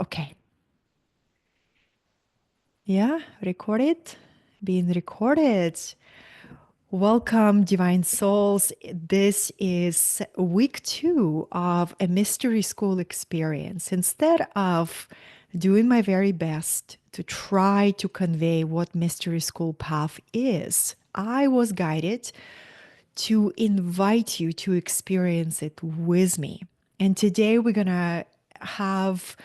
Okay. Yeah, recorded, being recorded. Welcome, Divine Souls. This is week 2 of a mystery school experience. Instead of doing my very best to try to convey what mystery school path is, I was guided to invite you to experience it with me. And today we're gonna have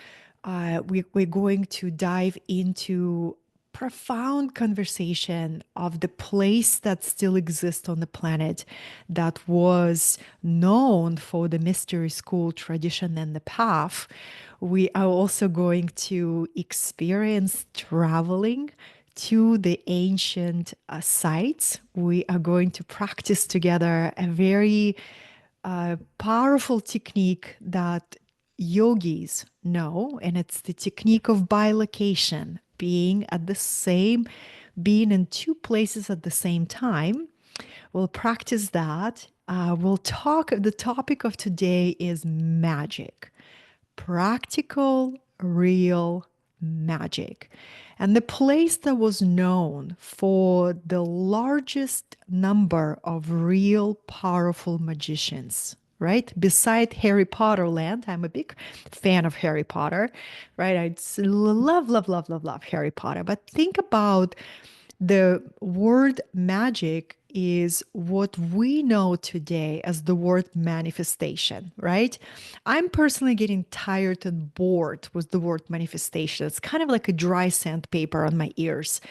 we're going to dive into profound conversation of the place that still exists on the planet that was known for the mystery school tradition and the path. We are also going to experience traveling to the ancient sites. We are going to practice together a very powerful technique that yogis know, and it's the technique of bilocation, being in two places at the same time. We'll practice that. The topic of today is magic, practical, real magic. And the place that was known for the largest number of real powerful magicians, right? Beside Harry Potter land, I'm a big fan of Harry Potter, right? Love Harry Potter. But think about the word magic is what we know today as the word manifestation, right? I'm personally getting tired and bored with the word manifestation. It's kind of like a dry sandpaper on my ears.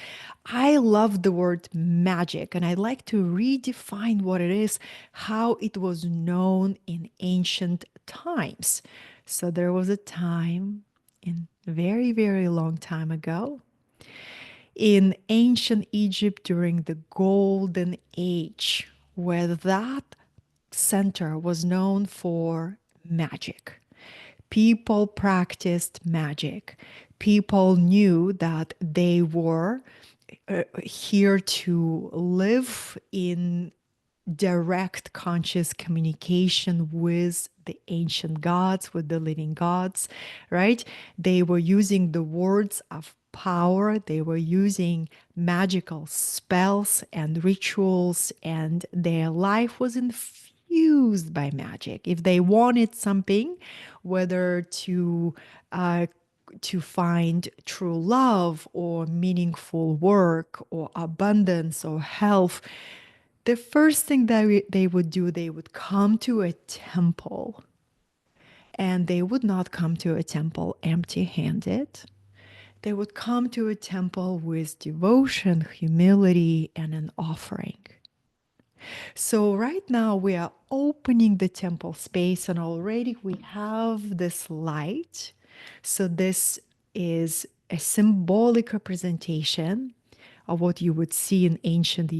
I love the word magic, and I like to redefine what it is, how it was known in ancient times. So there was a time in a very, very long time ago in ancient Egypt during the Golden Age, where that center was known for magic. People practiced magic. People knew that they were here to live in direct conscious communication with the ancient gods, with the living gods, right? They were using the words of power, they were using magical spells and rituals, and their life was infused by magic. If they wanted something, whether to find true love or meaningful work or abundance or health, the first thing that they would do, they would come to a temple. And they would not come to a temple empty handed. They would come to a temple with devotion, humility, and an offering. So, right now, we are opening the temple space, and already we have this light. So, this is a symbolic representation of what you would see in ancient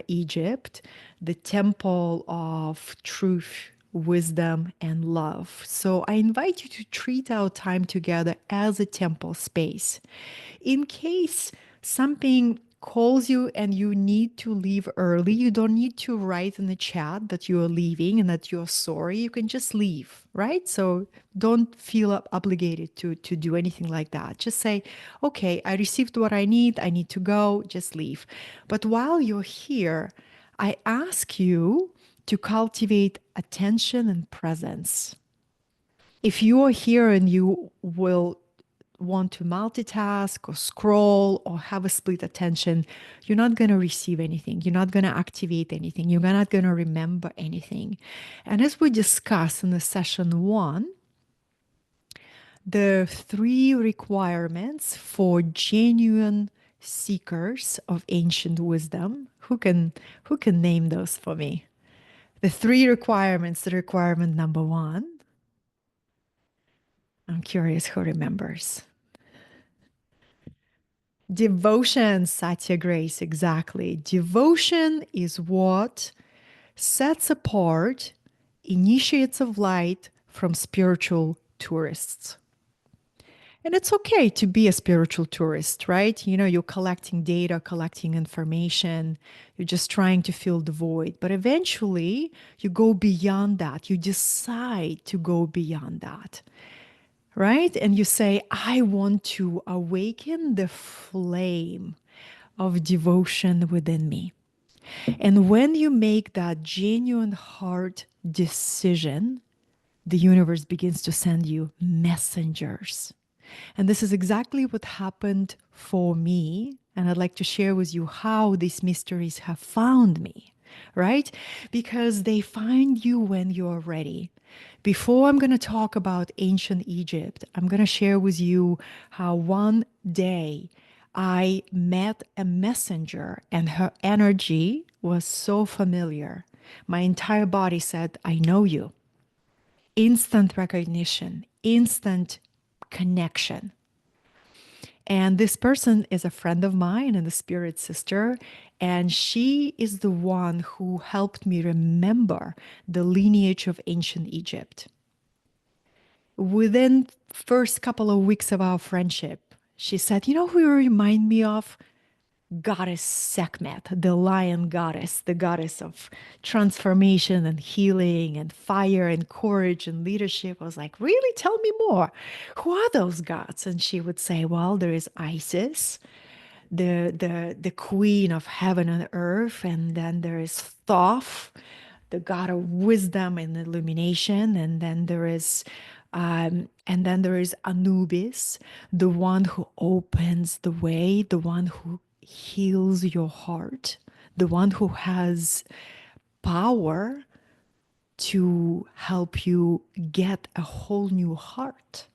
Egypt, the temple of truth, wisdom, and love. So I invite you to treat our time together as a temple space. In case something calls you and you need to leave early, you don't need to write in the chat that you are leaving and that you're sorry. You can just leave, right? So don't feel obligated to do anything like that. Just say, okay, I received what I need to go, just leave. But while you're here, I ask you to cultivate attention and presence. If you are here and you will want to multitask or scroll or have a split attention, you're not going to receive anything. You're not going to activate anything. You're not going to remember anything. And as we discussed in the session 1, the 3 requirements for genuine seekers of ancient wisdom. Who can name those for me? The 3 requirements. The requirement number 1. I'm curious who remembers. Devotion, Satya Grace, exactly. Devotion is what sets apart initiates of light from spiritual tourists. And it's okay to be a spiritual tourist, right? You know, you're collecting data, collecting information, you're just trying to fill the void. But eventually, you go beyond that. You decide to go beyond that, right? And you say, I want to awaken the flame of devotion within me. And when you make that genuine heart decision, the universe begins to send you messengers. And this is exactly what happened for me. And I'd like to share with you how these mysteries have found me, right? Because they find you when you're ready. Before I'm going to talk about ancient Egypt, I'm going to share with you how one day I met a messenger and her energy was so familiar. My entire body said, I know you. Instant recognition, instant connection. And this person is a friend of mine and a spirit sister. And she is the one who helped me remember the lineage of ancient Egypt. Within first couple of weeks of our friendship, she said, you know who you remind me of? Goddess Sekhmet, the lion goddess, the goddess of transformation and healing and fire and courage and leadership. I was like, really? Tell me more. Who are those gods? And she would say, well, there is Isis, the queen of heaven and earth, and then there is Thoth, the god of wisdom and illumination, and then there is Anubis, the one who opens the way, the one who heals your heart, the one who has power to help you get a whole new heart.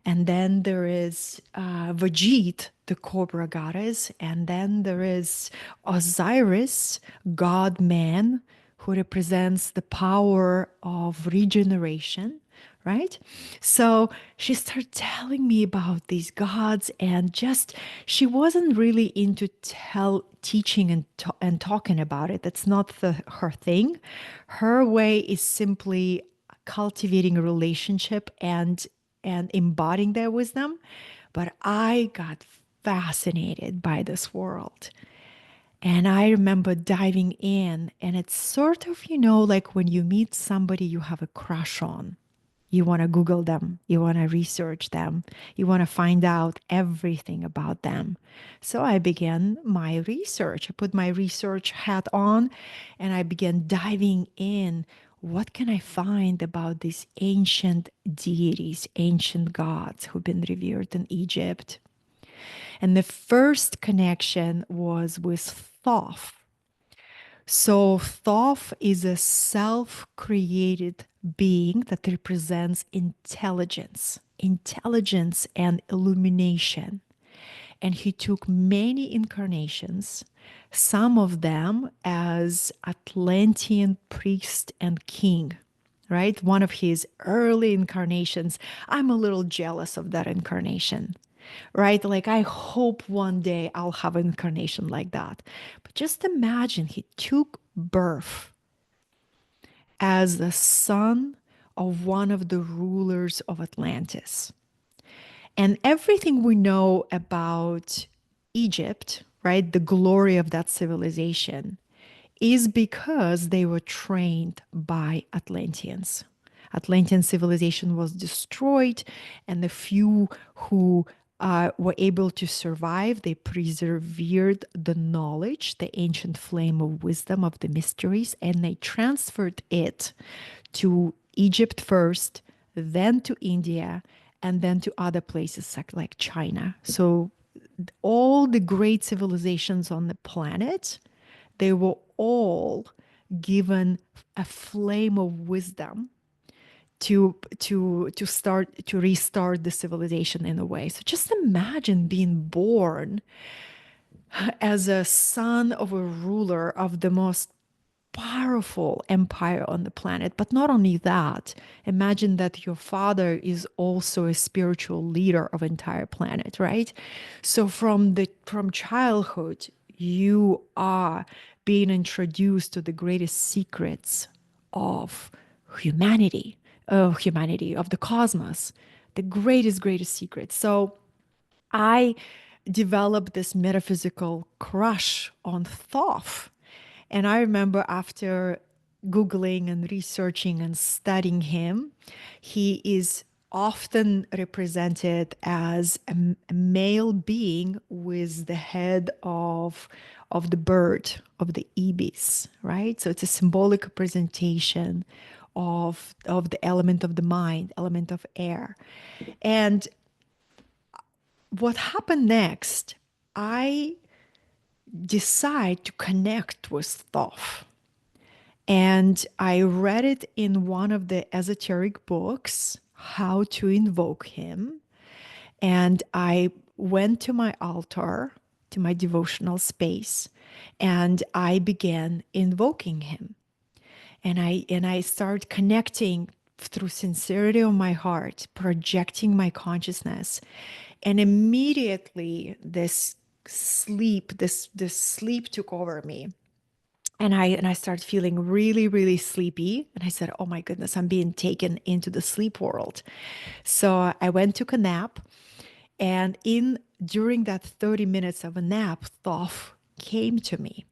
And then there is Vajit, the cobra goddess. And then there is Osiris, god man, who represents the power of regeneration, right? So she started telling me about these gods, and just she wasn't really into teaching and talking about it. That's not her thing. Her way is simply cultivating a relationship and embodying their wisdom. But I got fascinated by this world. And I remember diving in, and it's sort of, like when you meet somebody you have a crush on. You want to Google them, you want to research them, you want to find out everything about them. So I began my research. I put my research hat on and I began diving in. What can I find about these ancient deities, ancient gods who've been revered in Egypt? And the first connection was with Thoth. So, Thoth is a self created being that represents intelligence and illumination. And he took many incarnations, some of them as Atlantean priest and king, right? One of his early incarnations. I'm a little jealous of that incarnation, right? Like, I hope one day I'll have an incarnation like that. But just imagine he took birth as the son of one of the rulers of Atlantis. And everything we know about Egypt, right, the glory of that civilization, is because they were trained by Atlanteans. Atlantean civilization was destroyed, and the few who were able to survive, they preserved the knowledge, the ancient flame of wisdom of the mysteries, and they transferred it to Egypt first, then to India, and then to other places like China. So all the great civilizations on the planet, they were all given a flame of wisdom to restart the civilization in a way. So just imagine being born as a son of a ruler of the most powerful empire on the planet. But not only that, imagine that your father is also a spiritual leader of entire planet, right? So from childhood, you are being introduced to the greatest secrets of humanity, of the cosmos, the greatest secrets. So I developed this metaphysical crush on Thoth. And I remember after Googling and researching and studying him, he is often represented as a male being with the head of the bird, of the ibis, right? So it's a symbolic representation of the element of the mind, element of air. And what happened next, I decide to connect with Thoth. And I read it in one of the esoteric books, How to Invoke Him. And I went to my altar, to my devotional space, and I began invoking him. And I started connecting through sincerity of my heart, projecting my consciousness. And immediately this sleep took over me. And I started feeling really, really sleepy. And I said, oh my goodness, I'm being taken into the sleep world. So I went, took a nap, and in during that 30 minutes of a nap, Thoth came to me,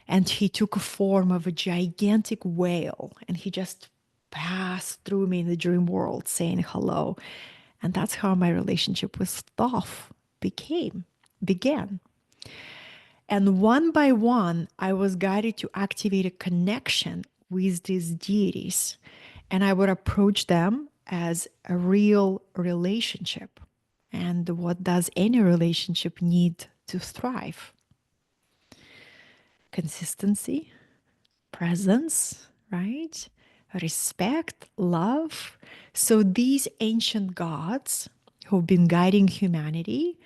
and he took a form of a gigantic whale, and he just passed through me in the dream world saying hello. And that's how my relationship with Thoth began. And one by one, I was guided to activate a connection with these deities. And I would approach them as a real relationship. And what does any relationship need to thrive? Consistency, presence, right? Respect, love. So these ancient gods who've been guiding humanity,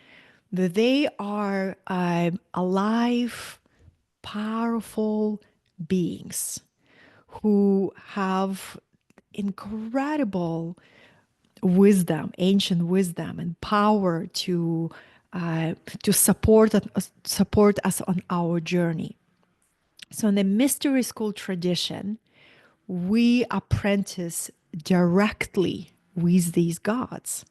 they are alive, powerful beings who have incredible wisdom, ancient wisdom, and power to support us on our journey. So, in the mystery school tradition, we apprentice directly with these gods.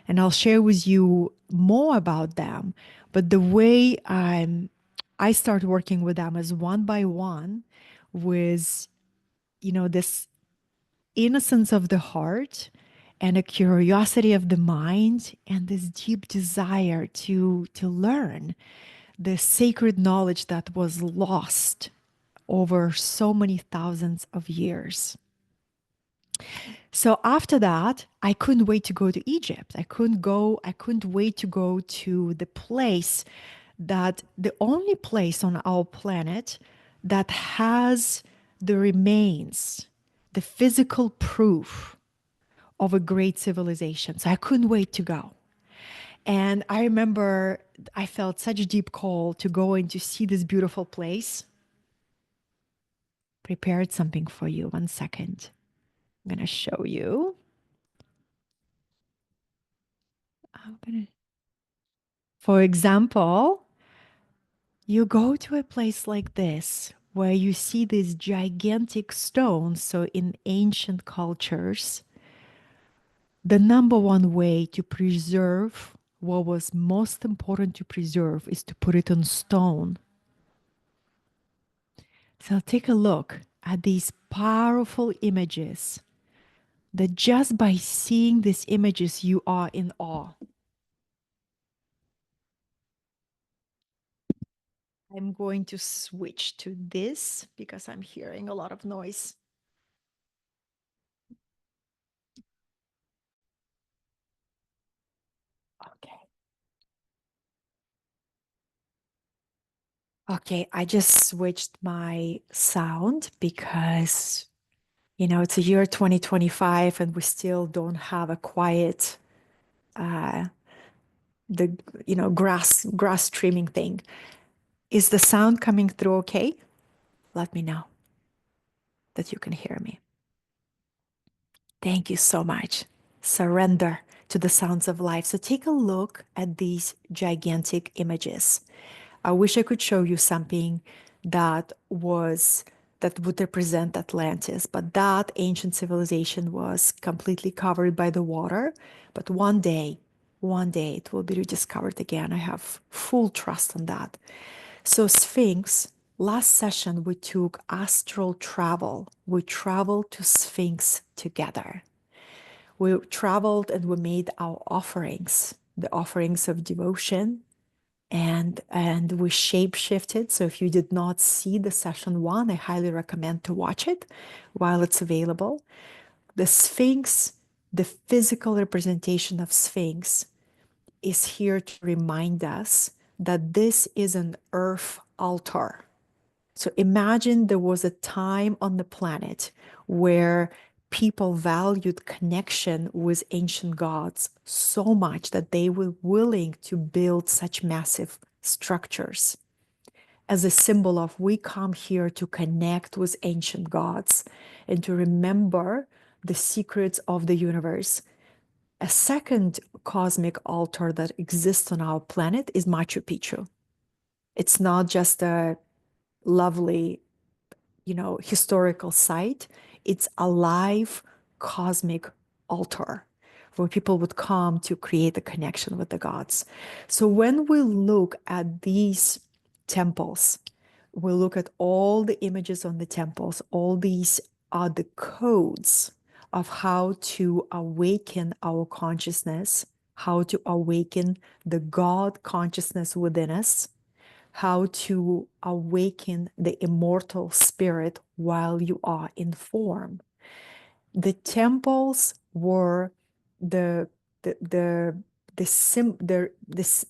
And I'll share with you more about them. But the way I start working with them is one by one with, this innocence of the heart and a curiosity of the mind and this deep desire to learn the sacred knowledge that was lost over so many thousands of years. So after that, I couldn't wait to go to Egypt. I couldn't wait to go to the place, that the only place on our planet that has the remains, the physical proof of a great civilization. So I couldn't wait to go. And I remember I felt such a deep call to go and to see this beautiful place. Prepared something for you. One second. I'm going to show you. I'm gonna... For example, you go to a place like this where you see these gigantic stones. So, in ancient cultures, the number one way to preserve what was most important to preserve is to put it on stone. So, take a look at these powerful images that just by seeing these images, you are in awe. I'm going to switch to this because I'm hearing a lot of noise. Okay. Okay, I just switched my sound because, it's a year 2025 and we still don't have a quiet, uh, the, grass trimming thing. Is the sound coming through okay? Let me know that you can hear me. Thank you so much. Surrender to the sounds of life. So take a look at these gigantic images. I wish I could show you something that would represent Atlantis, but that ancient civilization was completely covered by the water. But one day it will be rediscovered again. I have full trust on that. So Sphinx, last session we took astral travel. We traveled to Sphinx together. We traveled and we made our offerings, the offerings of devotion, and we shape shifted. So if you did not see the session one, I highly recommend to watch it while it's available. The Sphinx, the physical representation of Sphinx, is here to remind us that this is an earth altar. So imagine there was a time on the planet where people valued connection with ancient gods so much that they were willing to build such massive structures as a symbol of we come here to connect with ancient gods and to remember the secrets of the universe. A second cosmic altar that exists on our planet is Machu Picchu. It's not just a lovely, historical site. It's a live cosmic altar where people would come to create a connection with the gods. So when we look at these temples, we look at all the images on the temples, all these are the codes of how to awaken our consciousness, how to awaken the God consciousness within us, how to awaken the immortal spirit while you are in form. The temples were the the the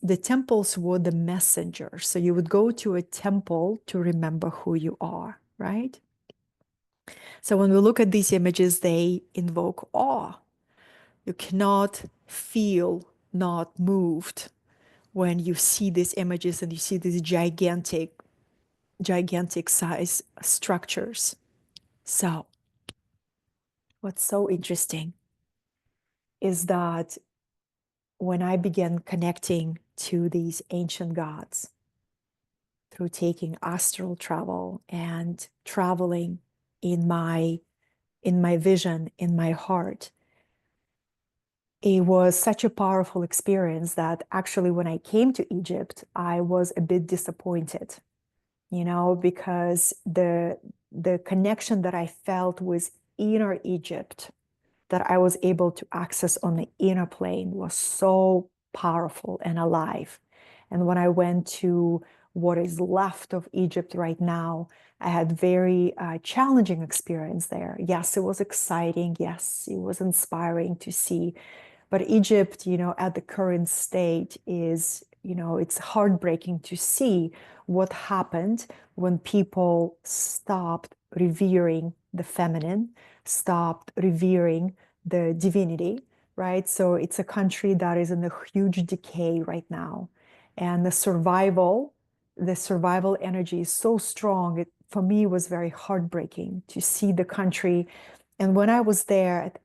the temples were the messenger. So you would go to a temple to remember who you are, right? So when we look at these images, they invoke awe. You cannot feel not moved when you see these images and you see these gigantic size structures. So what's so interesting is that when I began connecting to these ancient gods through taking astral travel and traveling in my vision, in my heart, it was such a powerful experience that actually when I came to Egypt, I was a bit disappointed, because the connection that I felt with inner Egypt that I was able to access on the inner plane was so powerful and alive. And when I went to what is left of Egypt right now, I had very challenging experience there. Yes, it was exciting. Yes, it was inspiring to see. But Egypt, at the current state is, it's heartbreaking to see what happened when people stopped revering the feminine, stopped revering the divinity, right? So it's a country that is in a huge decay right now. And the survival energy is so strong. It, for me, was very heartbreaking to see the country. And when I was there at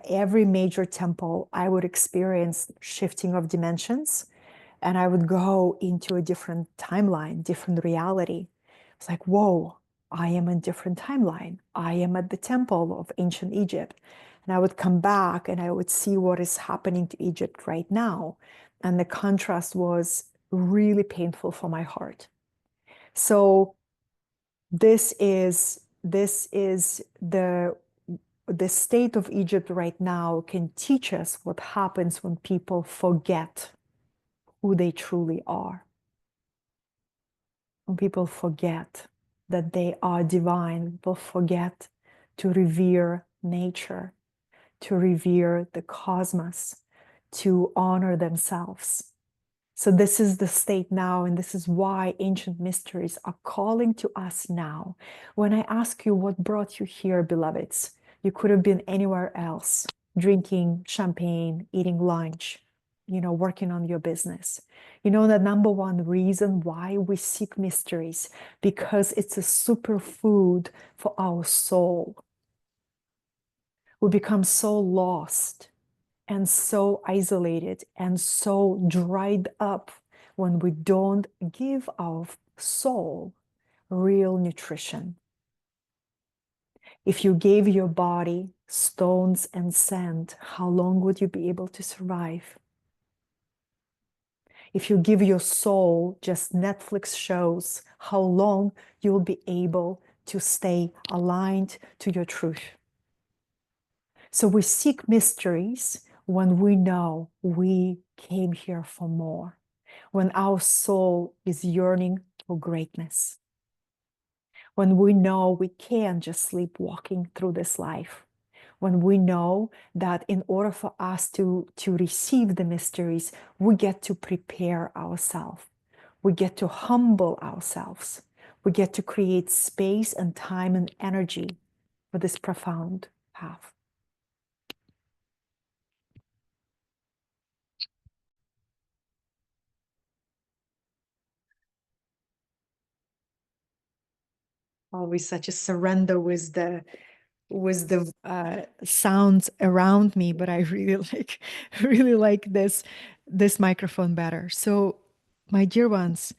every major temple, I would experience shifting of dimensions and I would go into a different timeline, different reality. It's like, whoa, I am in a different timeline. I am at the temple of ancient Egypt. And I would come back and I would see what is happening to Egypt right now. And the contrast was really painful for my heart. So this is the state of Egypt right now can teach us what happens when people forget who they truly are. When people forget that they are divine, people forget to revere nature, to revere the cosmos, to honor themselves. So this is the state now, and this is why ancient mysteries are calling to us now. When I ask you what brought you here, beloveds, you could have been anywhere else, drinking champagne, eating lunch, working on your business. The number one reason why we seek mysteries, because it's a superfood for our soul. We become so lost and so isolated and so dried up when we don't give our soul real nutrition. If you gave your body stones and sand, how long would you be able to survive? If you give your soul just Netflix shows, how long you'll be able to stay aligned to your truth? So we seek mysteries when we know we came here for more, when our soul is yearning for greatness, when we know we can't just sleep walking through this life, when we know that in order for us to receive the mysteries, we get to prepare ourselves. We get to humble ourselves. We get to create space and time and energy for this profound path. Always such a surrender with the sounds around me, but I really like really like this microphone better. So, my dear ones,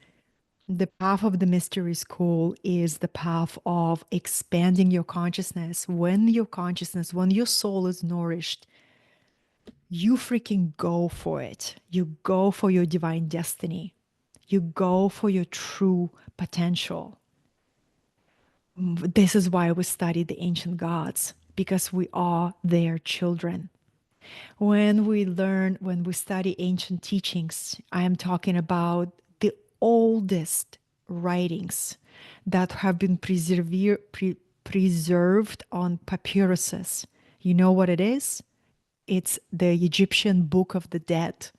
the path of the mystery school is the path of expanding your consciousness. When your soul is nourished, you freaking go for it. You go for your divine destiny. You go for your true potential. This is why we study the ancient gods, because we are their children. When we study ancient teachings, I am talking about the oldest writings that have been preserved on papyruses. You know what it is? It's the Egyptian Book of the Dead.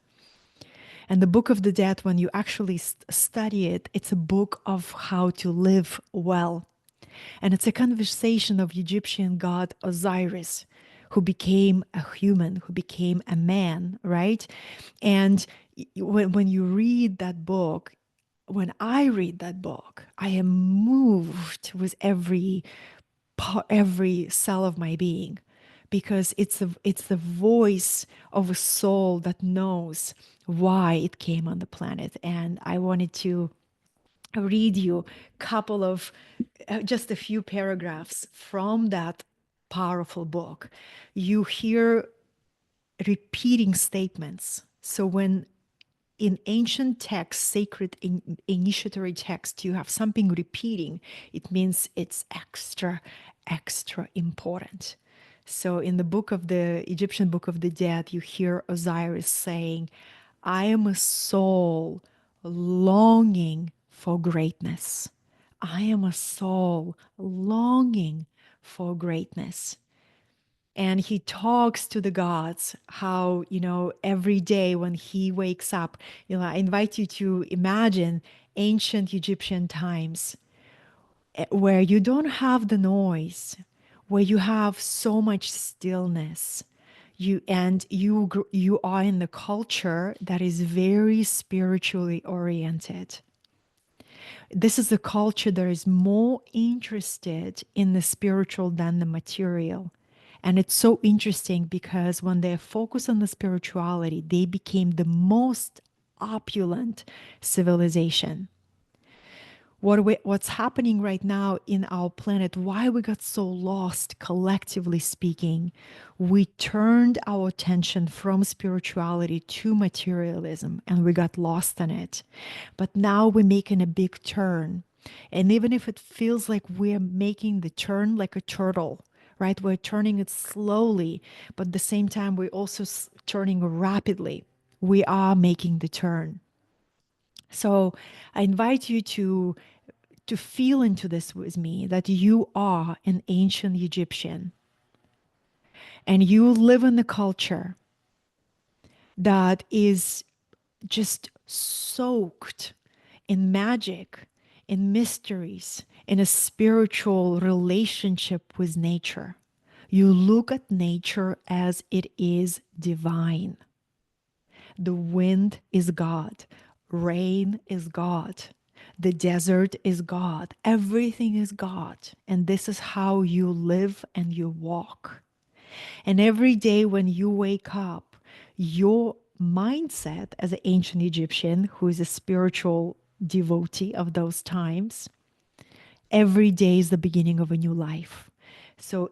And the Book of the Dead, when you actually study it, it's a book of how to live well. And it's a conversation of Egyptian god Osiris, who became a human, who became a man, right? And when you read that book, when I read that book, I am moved with every cell of my being, because it's the voice of a soul that knows why it came on the planet. And I wanted to read you a couple of just a few paragraphs from that powerful book. You hear repeating statements. So when in ancient texts, sacred initiatory text, you have something repeating, it means it's extra important. So in the book of the Egyptian Book of the Dead, you hear Osiris saying, I am a soul longing for greatness. I am a soul longing for greatness. And he talks to the gods how, every day when he wakes up, I invite you to imagine ancient Egyptian times, where you don't have the noise, where you have so much stillness. You are in the culture that is very spiritually oriented. This is a culture that is more interested in the spiritual than the material. And it's so interesting because when they focus on the spirituality, they became the most opulent civilization. What's happening right now in our planet, why we got so lost, collectively speaking, we turned our attention from spirituality to materialism and we got lost in it. But now we're making a big turn. And even if it feels like we're making the turn like a turtle, right? We're turning it slowly, but at the same time, we're also turning rapidly. We are making the turn. So I invite you to feel into this with me, that you are an ancient Egyptian and you live in a culture that is just soaked in magic, in mysteries, in a spiritual relationship with nature. You look at nature as it is divine. The wind is God, rain is God, the desert is God, everything is God. And this is how you live and you walk. And every day when you wake up, your mindset as an ancient Egyptian who is a spiritual devotee of those times, every day is the beginning of a new life. So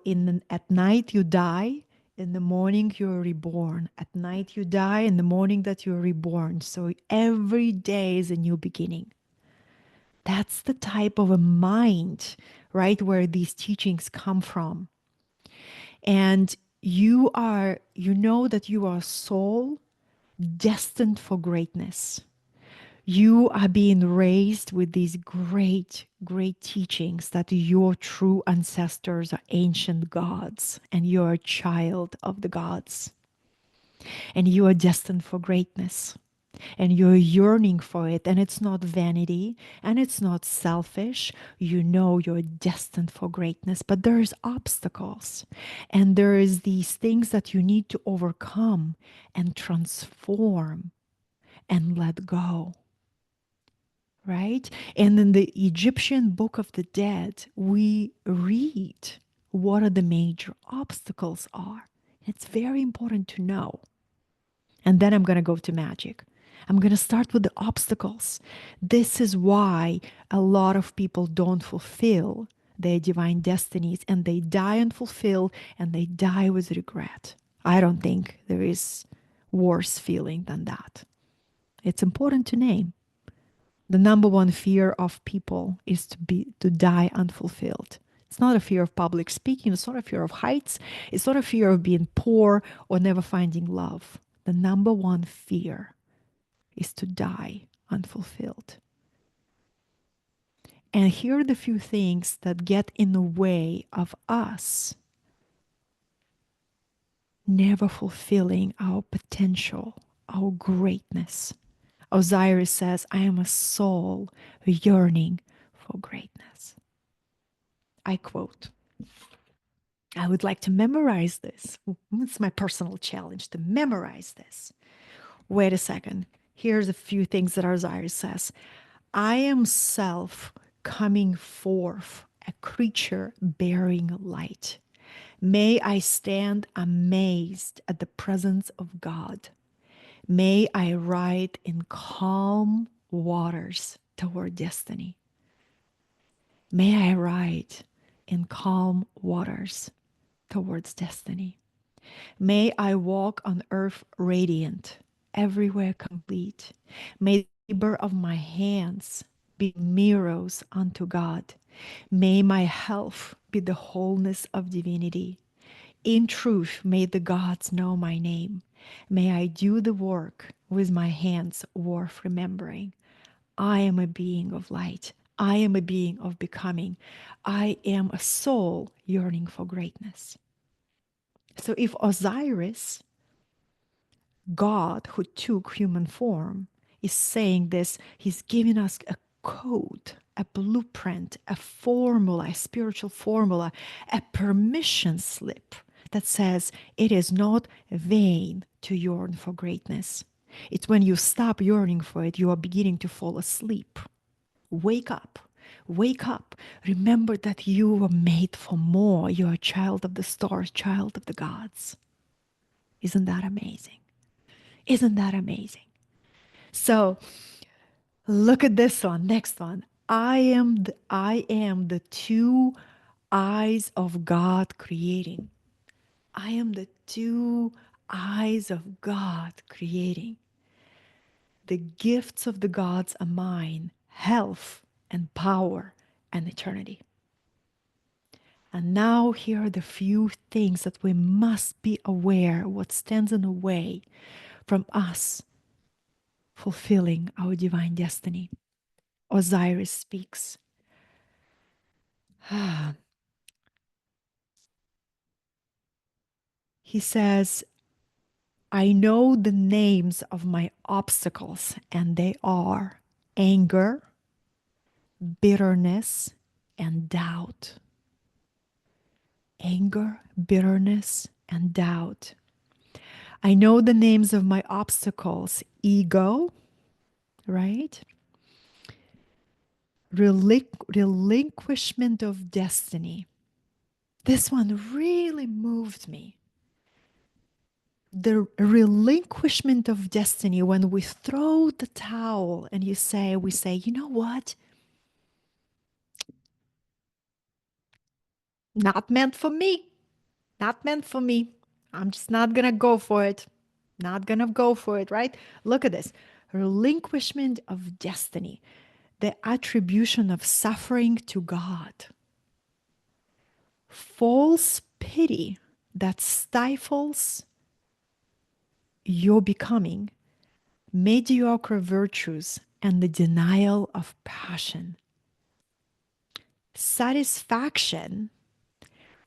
at night you die, in the morning you're reborn. At night you die, in the morning that you're reborn. So every day is a new beginning. That's the type of a mind, right, where these teachings come from. And you know that you are a soul destined for greatness. You are being raised with these great, great teachings that your true ancestors are ancient gods and you're a child of the gods and you are destined for greatness and you're yearning for it. And it's not vanity and it's not selfish. You know you're destined for greatness, but there's obstacles and there is these things that you need to overcome and transform and let go. Right? And in the Egyptian Book of the Dead, we read what are the major obstacles are. It's very important to know. And then I'm going to go to magic. I'm going to start with the obstacles. This is why a lot of people don't fulfill their divine destinies and they die unfulfilled and they die with regret. I don't think there is worse feeling than that. It's important to name. The number one fear of people is to die unfulfilled. It's not a fear of public speaking, it's not a fear of heights, it's not a fear of being poor or never finding love. The number one fear is to die unfulfilled. And here are the few things that get in the way of us never fulfilling our potential, our greatness. Osiris says, I am a soul yearning for greatness. I quote, I would like to memorize this. It's my personal challenge to memorize this. Wait a second. Here's a few things that Osiris says. I am self coming forth, a creature bearing light. May I stand amazed at the presence of God. May I ride in calm waters toward destiny. May I ride in calm waters towards destiny. May I walk on earth radiant, everywhere complete. May the labor of my hands be mirrors unto God. May my health be the wholeness of divinity. In truth, may the gods know my name. May I do the work with my hands worth remembering. I am a being of light. I am a being of becoming. I am a soul yearning for greatness. So if Osiris, God who took human form, is saying this, he's giving us a code, a blueprint, a formula, a spiritual formula, a permission slip that says it is not vain to yearn for greatness. It's when you stop yearning for it, you are beginning to fall asleep. Wake up. Wake up. Remember that you were made for more. You're a child of the stars, child of the gods. Isn't that amazing? Isn't that amazing? So look at this one. Next one. I am the two eyes of God creating. I am the two eyes of God creating. The gifts of the gods are mine, health and power and eternity. And now here are the few things that we must be aware what stands in the way from us fulfilling our divine destiny. Osiris speaks. He says, I know the names of my obstacles, and they are anger, bitterness, and doubt. Anger, bitterness, and doubt. I know the names of my obstacles ego, right? Relinquishment of destiny. This one really moved me. The relinquishment of destiny, when we throw the towel and we say, you know what? Not meant for me. Not meant for me. I'm just not going to go for it. Not going to go for it, right? Look at this. Relinquishment of destiny, the attribution of suffering to God, false pity that stifles your becoming, mediocre virtues, and the denial of passion. Satisfaction,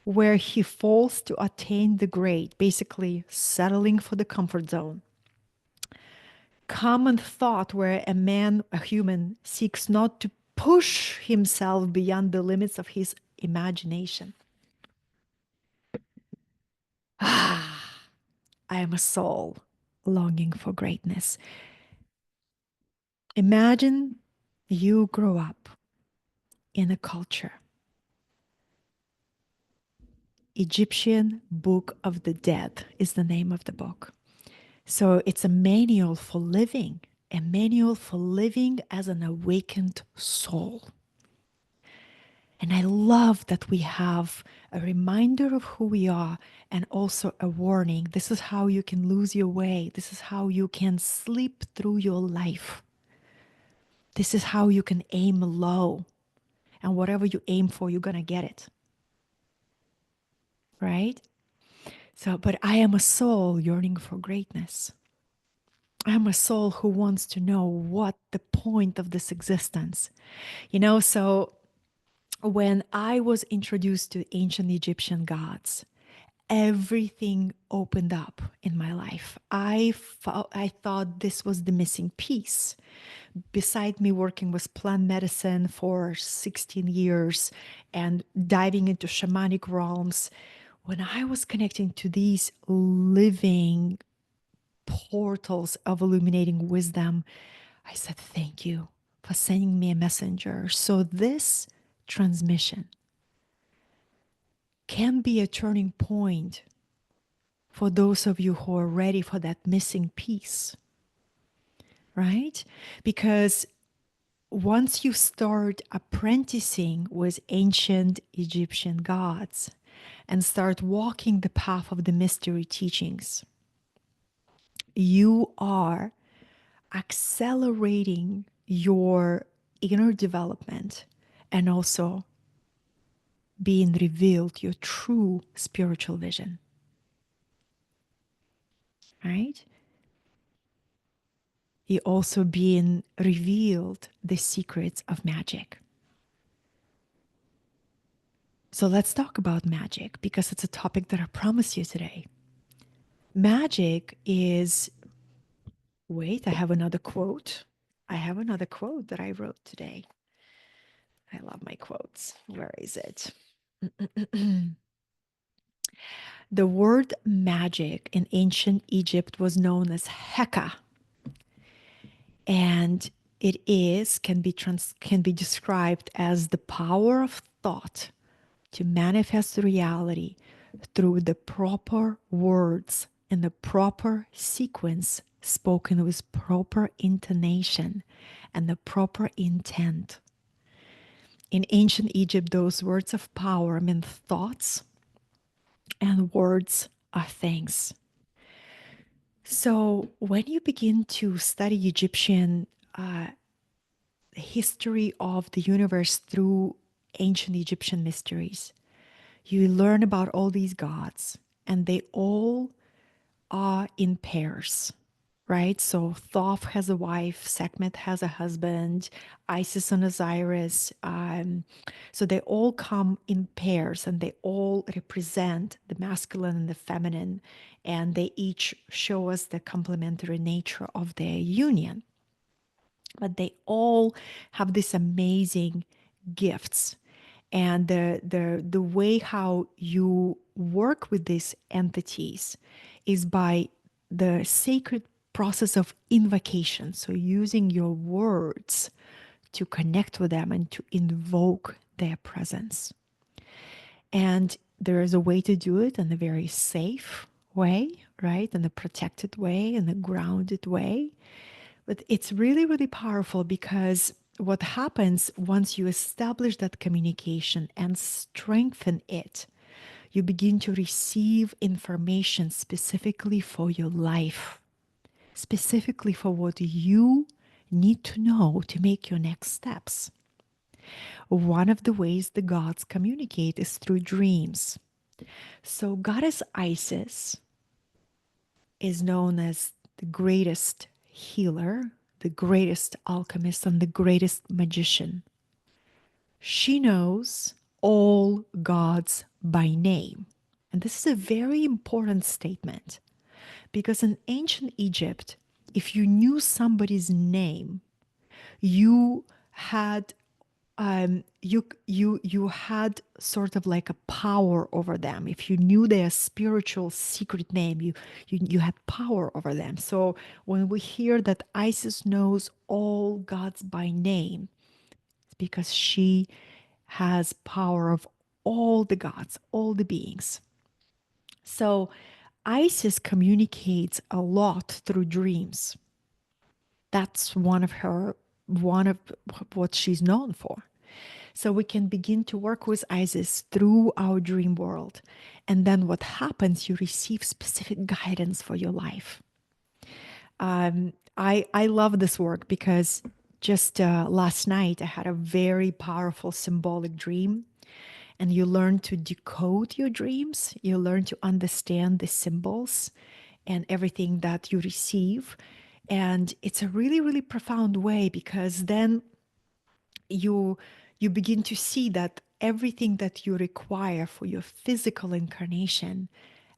where he falls to attain the great, basically settling for the comfort zone. Common thought, where a man, a human, seeks not to push himself beyond the limits of his imagination. Ah, I am a soul longing for greatness. Imagine you grow up in a culture. Egyptian Book of the Dead is the name of the book. So it's a manual for living, a manual for living as an awakened soul. And I love that we have a reminder of who we are and also a warning. This is how you can lose your way. This is how you can sleep through your life. This is how you can aim low. And whatever you aim for, you're going to get it. Right? So, but I am a soul yearning for greatness. I am a soul who wants to know what the point of this existence. So when I was introduced to ancient Egyptian gods, everything opened up in my life. I thought this was the missing piece. Beside me working with plant medicine for 16 years and diving into shamanic realms, when I was connecting to these living portals of illuminating wisdom, I said, thank you for sending me a messenger. So this transmission can be a turning point for those of you who are ready for that missing piece, right? Because once you start apprenticing with ancient Egyptian gods and start walking the path of the mystery teachings, you are accelerating your inner development and also being revealed your true spiritual vision, right? You also being revealed the secrets of magic. So let's talk about magic because it's a topic that I promised you today. Magic is, wait, I have another quote. I have another quote that I wrote today. I love my quotes. Where is it? The word magic in ancient Egypt was known as Heka, and can be described as the power of thought to manifest reality through the proper words in the proper sequence, spoken with proper intonation and the proper intent. In ancient Egypt, those words of power meant thoughts and words of thanks. So, when you begin to study Egyptian history of the universe through ancient Egyptian mysteries, you learn about all these gods, and they all are in pairs, right? So Thoth has a wife, Sekhmet has a husband, Isis and Osiris. So they all come in pairs and they all represent the masculine and the feminine, and they each show us the complementary nature of their union. But they all have these amazing gifts. And the way how you work with these entities is by the sacred process of invocation. So using your words to connect with them and to invoke their presence. And there is a way to do it in a very safe way, right? In a protected way, in a grounded way. But it's really, really powerful because what happens once you establish that communication and strengthen it, you begin to receive information specifically for your life, specifically for what you need to know to make your next steps. One of the ways the gods communicate is through dreams. So, Goddess Isis is known as the greatest healer, the greatest alchemist, and the greatest magician. She knows all gods by name. And this is a very important statement because in ancient Egypt, if you knew somebody's name, you had you had sort of like a power over them. If you knew their spiritual secret name, you had power over them. So when we hear that Isis knows all gods by name, it's because she has power of all the gods, all the beings. So Isis communicates a lot through dreams. That's one of what she's known for. So we can begin to work with Isis through our dream world. And then what happens, you receive specific guidance for your life. I love this work because just last night I had a very powerful symbolic dream. And you learn to decode your dreams, you learn to understand the symbols and everything that you receive. And it's a really, really profound way because then you you begin to see that everything that you require for your physical incarnation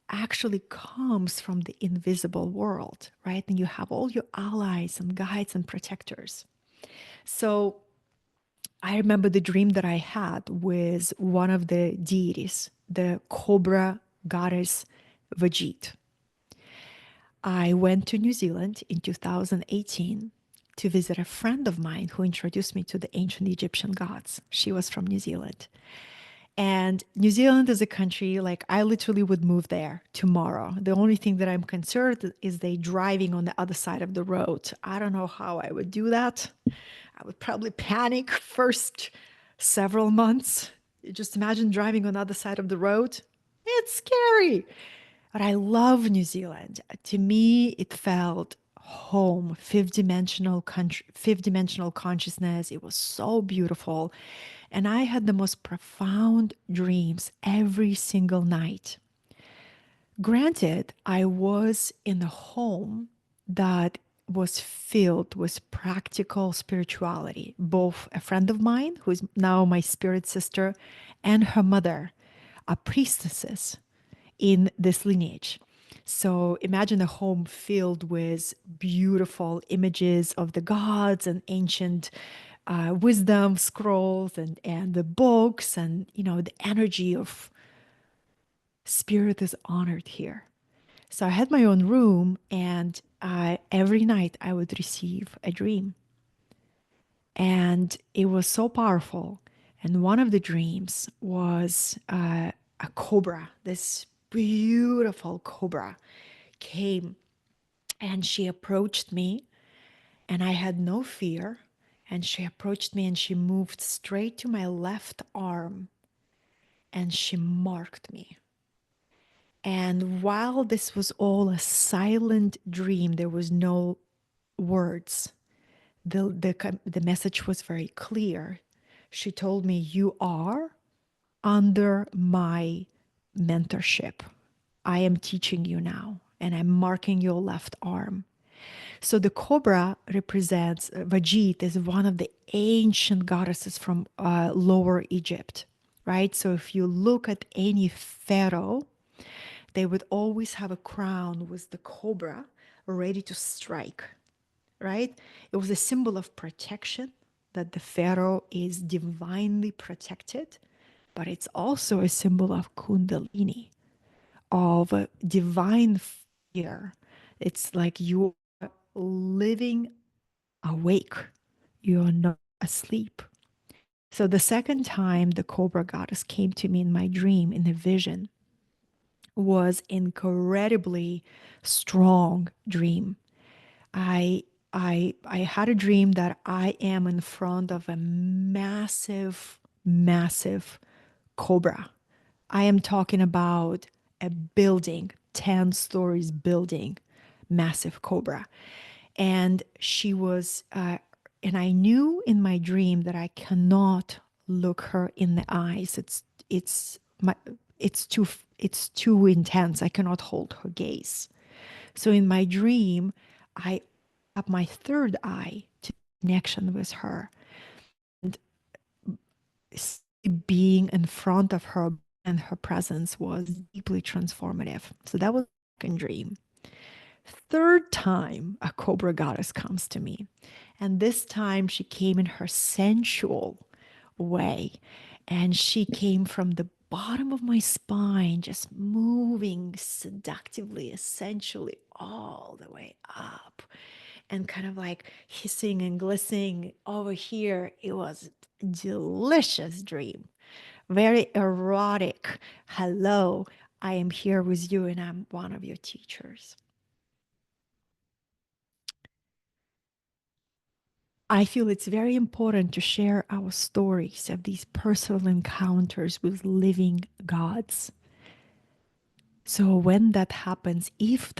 actually comes from the invisible world, right? And you have all your allies and guides and protectors. So I remember the dream that I had with one of the deities, the cobra goddess Vajit. I went to New Zealand in 2018 to visit a friend of mine who introduced me to the ancient Egyptian gods. She was from New Zealand. And New Zealand is a country like I literally would move there tomorrow. The only thing that I'm concerned is they driving on the other side of the road. I don't know how I would do that. I would probably panic first several months. Just imagine driving on the other side of the road. It's scary. But I love New Zealand. To me, it felt home, fifth dimensional country, fifth dimensional consciousness. It was so beautiful. And I had the most profound dreams every single night. Granted, I was in a home that was filled with practical spirituality. Both a friend of mine, who is now my spirit sister, and her mother are priestesses in this lineage. So imagine a home filled with beautiful images of the gods and ancient wisdom scrolls and the books and the energy of spirit is honored here. So I had my own room, and every night I would receive a dream. And it was so powerful. And one of the dreams was a cobra, this beautiful cobra came and she approached me, and I had no fear. And she approached me and she moved straight to my left arm and she marked me. And while this was all a silent dream, there was no words. The message was very clear. She told me, "You are under my mentorship. I am teaching you now, and I'm marking your left arm." So the cobra represents Vajit is one of the ancient goddesses from Lower Egypt, right? So if you look at any pharaoh, they would always have a crown with the cobra ready to strike, right? It was a symbol of protection, that the pharaoh is divinely protected, but it's also a symbol of kundalini, of divine fear. It's like you are living awake, you are not asleep. So the second time the cobra goddess came to me in my dream in a vision was incredibly strong dream. I I had a dream that I am in front of a massive, massive cobra. I am talking about a building, 10 stories building, massive cobra. And she was, and I knew in my dream that I cannot look her in the eyes. It's my it's too intense. I cannot hold her gaze. So in my dream, I have my third eye to connection with her, being in front of her and her presence was deeply transformative. So that was the second dream. Third time, a cobra goddess comes to me. And this time she came in her sensual way. And she came from the bottom of my spine, just moving seductively, essentially all the way up. And kind of like hissing and glistening over here. It was a delicious dream, very erotic. Hello, I am here with you and I'm one of your teachers. I feel it's very important to share our stories of these personal encounters with living gods. So when that happens, if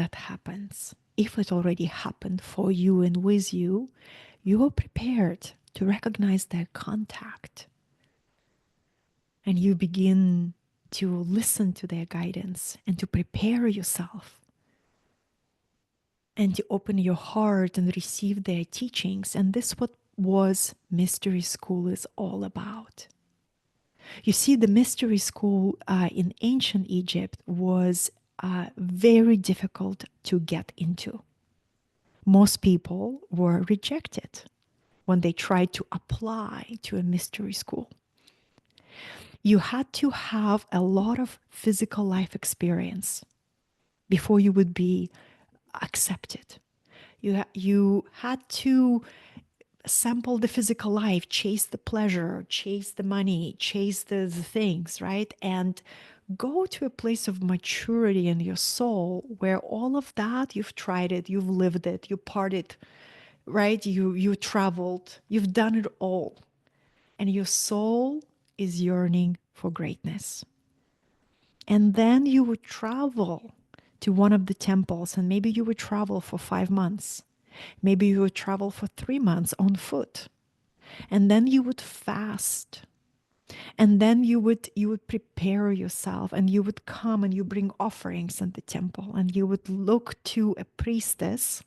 it already happened for you and with you, you are prepared to recognize their contact and you begin to listen to their guidance and to prepare yourself and to open your heart and receive their teachings. And this what was mystery school is all about. You see, the mystery school in ancient Egypt was very difficult to get into. Most people were rejected when they tried to apply to a mystery school. You had to have a lot of physical life experience before you would be accepted. You had to sample the physical life, chase the pleasure, chase the money, chase the things, right? And go to a place of maturity in your soul where all of that you've tried it, you've lived it, you partied, right? You traveled, you've done it all. And your soul is yearning for greatness. And then you would travel to one of the temples, and maybe you would travel for 5 months. Maybe you would travel for 3 months on foot. And then you would fast. And then you would prepare yourself and you would come and you bring offerings in the temple and you would look to a priestess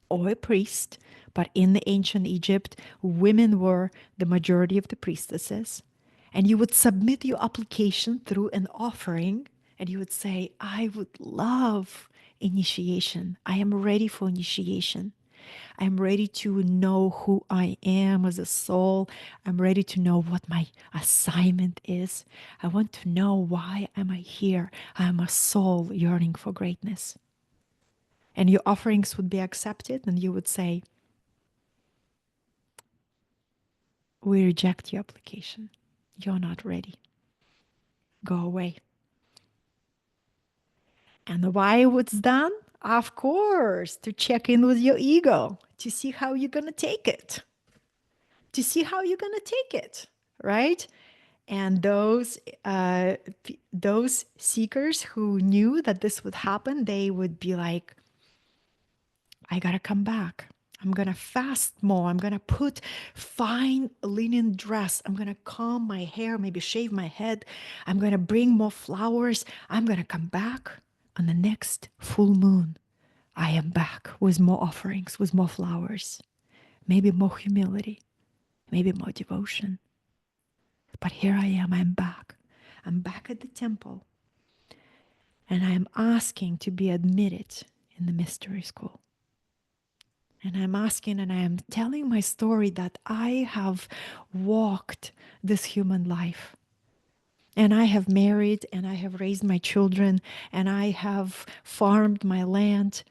or a priest. But in the ancient Egypt, women were the majority of the priestesses. And you would submit your application through an offering and you would say, I would love initiation. I am ready for initiation. I'm ready to know who I am as a soul. I'm ready to know what my assignment is. I want to know why am I here. I'm a soul yearning for greatness. And your offerings would be accepted and you would say, we reject your application. You're not ready. Go away. And why was done? Of course, to check in with your ego, to see how you're going to take it, to see how you're going to take it, right? And those seekers who knew that this would happen, they would be like, I gotta come back. I'm gonna fast more. I'm gonna put fine linen dress. I'm gonna comb my hair, maybe shave my head. I'm gonna bring more flowers. I'm gonna come back on the next full moon. I am back with more offerings, with more flowers, maybe more humility, maybe more devotion. But here I am, I'm back. I'm back at the temple and I am asking to be admitted in the mystery school. And I'm asking and I am telling my story that I have walked this human life. And I have married and I have raised my children and I have farmed my land.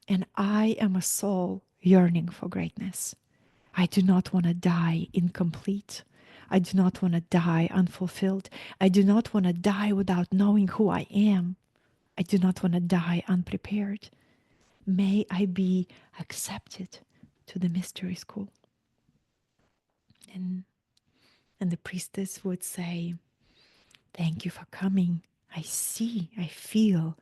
And I am a soul yearning for greatness. I do not want to die incomplete. I do not want to die unfulfilled. I do not want to die without knowing who I am. I do not want to die unprepared. May I be accepted to the mystery school. And, and the priestess would say, thank you for coming. I see, I feel.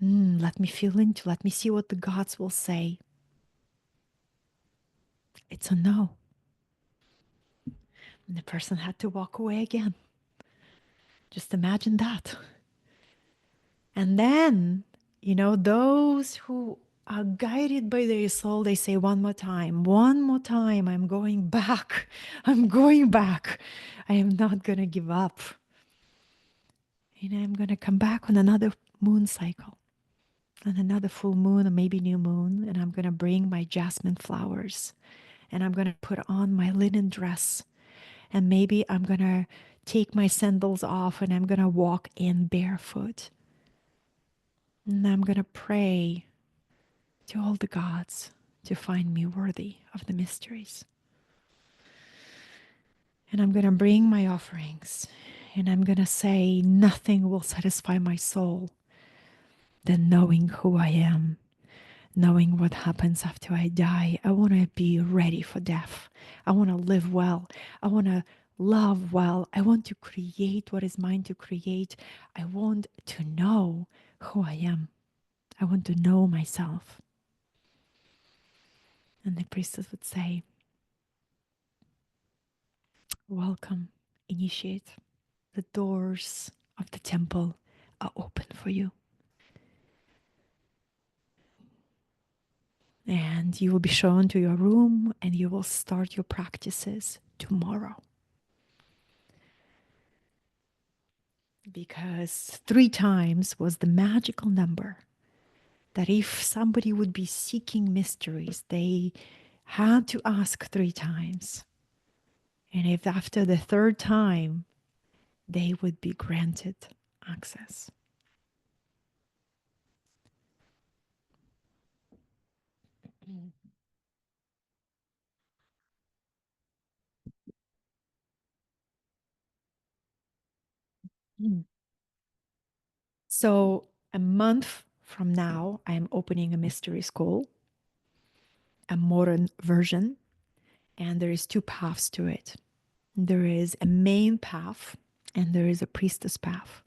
Let me feel into, let me see what the gods will say. It's a no. And the person had to walk away again. Just imagine that. And then, those who are guided by their soul, they say one more time, I'm going back. I'm going back. I am not going to give up. I'm going to come back on another moon cycle, on another full moon or maybe new moon. And I'm going to bring my jasmine flowers and I'm going to put on my linen dress. And maybe I'm going to take my sandals off and I'm going to walk in barefoot. And I'm going to pray to all the gods to find me worthy of the mysteries. And I'm going to bring my offerings and I'm going to say, nothing will satisfy my soul than knowing who I am, knowing what happens after I die. I want to be ready for death. I want to live well. I want to love well. I want to create what is mine to create. I want to know who I am. I want to know myself. And the priestess would say, welcome, initiate. The doors of the temple are open for you. And you will be shown to your room and you will start your practices tomorrow. Because 3 times was the magical number that if somebody would be seeking mysteries, they had to ask 3 times. And if after the third time, they would be granted access. Mm. So, a month from now, I'm opening a mystery school, a modern version, and there is 2 paths to it. There is a main path and there is a priestess path.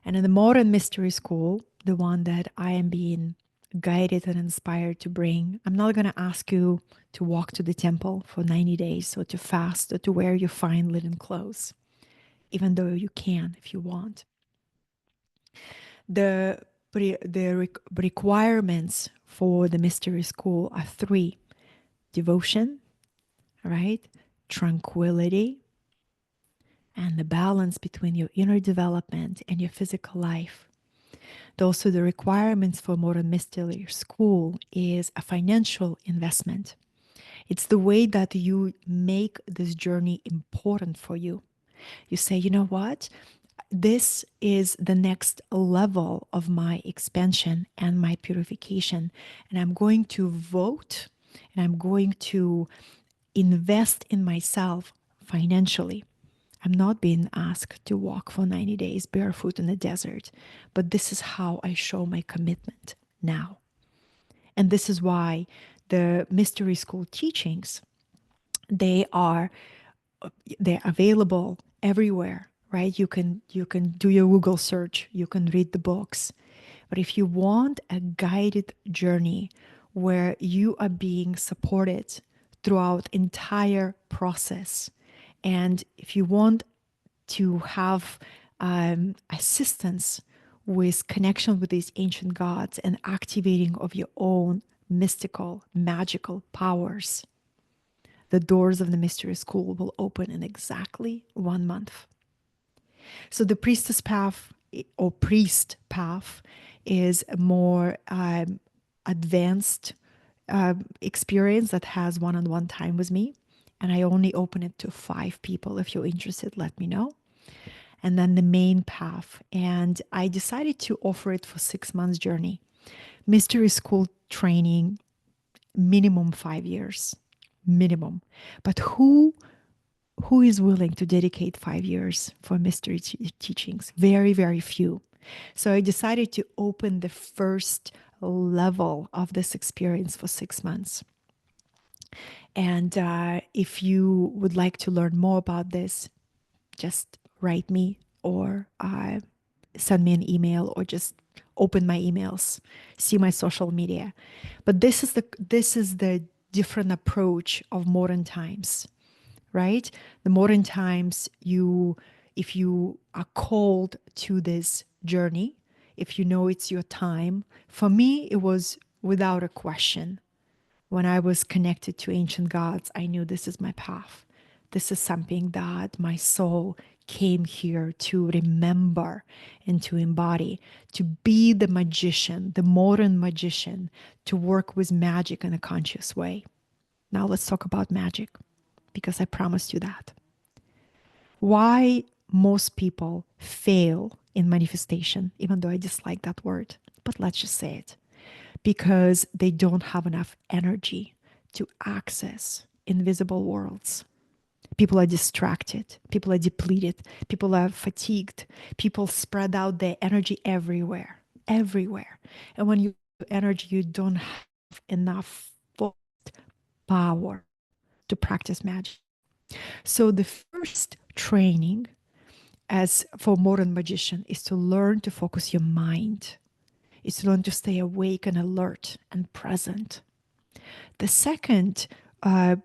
And in the modern mystery school, the one that I am being guided and inspired to bring, I'm not going to ask you to walk to the temple for 90 days or to fast or to wear your fine linen clothes, even though you can if you want. The requirements for the mystery school are 3: devotion, right? Tranquility, and the balance between your inner development and your physical life. Also, the requirements for modern mystery school is a financial investment. It's the way that you make this journey important for you. You say, you know what? This is the next level of my expansion and my purification. And I'm going to vote and I'm going to invest in myself financially. I'm not being asked to walk for 90 days barefoot in the desert, but this is how I show my commitment now. And this is why the mystery school teachings, they are they're available everywhere, right? You can do your Google search, you can read the books. But if you want a guided journey where you are being supported throughout entire process, and if you want to have assistance with connection with these ancient gods and activating of your own mystical, magical powers, the doors of the mystery school will open in exactly 1 month. So the priestess path or priest path is a more advanced experience that has one-on-one time with me. And I only open it to 5 people. If you're interested, let me know. And then the main path. And I decided to offer it for 6 months journey. Mystery school training, minimum 5 years, minimum. But who is willing to dedicate 5 years for mystery teachings? Very, very few. So I decided to open the first level of this experience for 6 months. And if you would like to learn more about this, just write me or send me an email or just open my emails, see my social media. But this is the different approach of modern times, right? The modern times, if you are called to this journey, if you know it's your time. For me, it was without a question. When I was connected to ancient gods, I knew this is my path. This is something that my soul came here to remember and to embody, to be the magician, the modern magician, to work with magic in a conscious way. Now let's talk about magic, because I promised you that. Why most people fail in manifestation, even though I dislike that word, but let's just say it, because they don't have enough energy to access invisible worlds. People are distracted, people are depleted, people are fatigued, people spread out their energy everywhere, everywhere. And when you have energy, you don't have enough power to practice magic. So the first training as for modern magician is to learn to focus your mind, is to learn to stay awake and alert and present. The second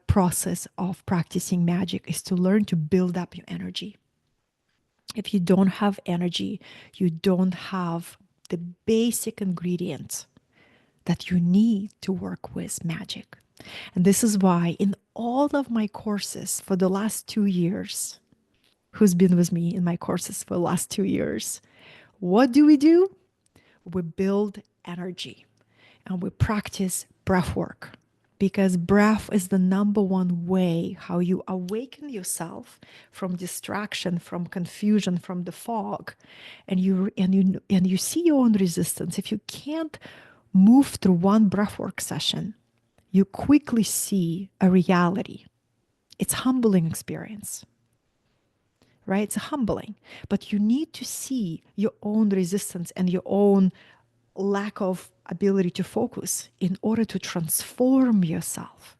process of practicing magic is to learn to build up your energy. If you don't have energy, you don't have the basic ingredients that you need to work with magic. And this is why, in all of my courses for the last 2 years, who's been with me in my courses for the last 2 years, what do? We build energy and we practice breath work, because breath is the number one way how you awaken yourself from distraction, from confusion, from the fog, and you see your own resistance. If you can't move through one breathwork session, you quickly see a reality. It's humbling experience, right? It's humbling, but you need to see your own resistance and your own lack of ability to focus in order to transform yourself,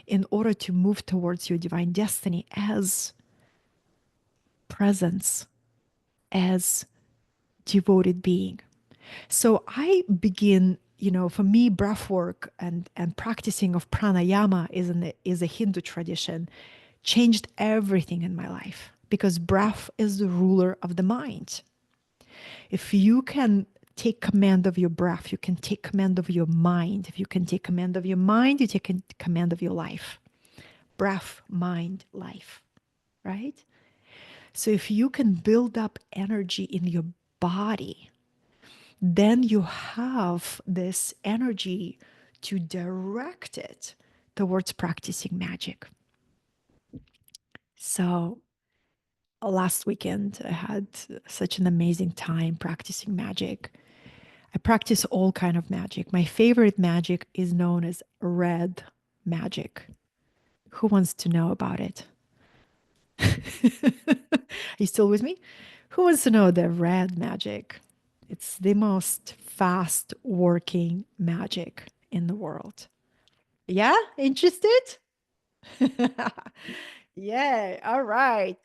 in order to move towards your divine destiny as presence, as devoted being. So I begin, for me, breath work and practicing of pranayama is a Hindu tradition, changed everything in my life, because breath is the ruler of the mind. If you can take command of your breath, you can take command of your mind. If you can take command of your mind, you take command of your life. Breath, mind, life, right? So if you can build up energy in your body, then you have this energy to direct it towards practicing magic. So last weekend, I had such an amazing time practicing magic. I practice all kind of magic. My favorite magic is known as red magic. Who wants to know about it? Are you still with me? Who wants to know the red magic? It's the most fast working magic in the world. Yeah? Interested? Yeah, all right.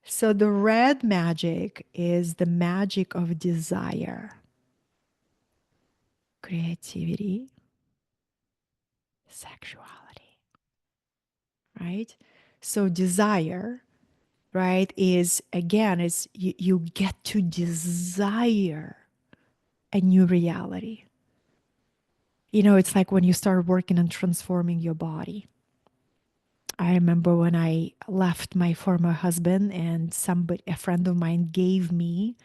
So the red magic is the magic of desire, creativity, sexuality, right? So desire, right, is again, is you get to desire a new reality. It's like when you start working on transforming your body. I remember when I left my former husband, and a friend of mine gave me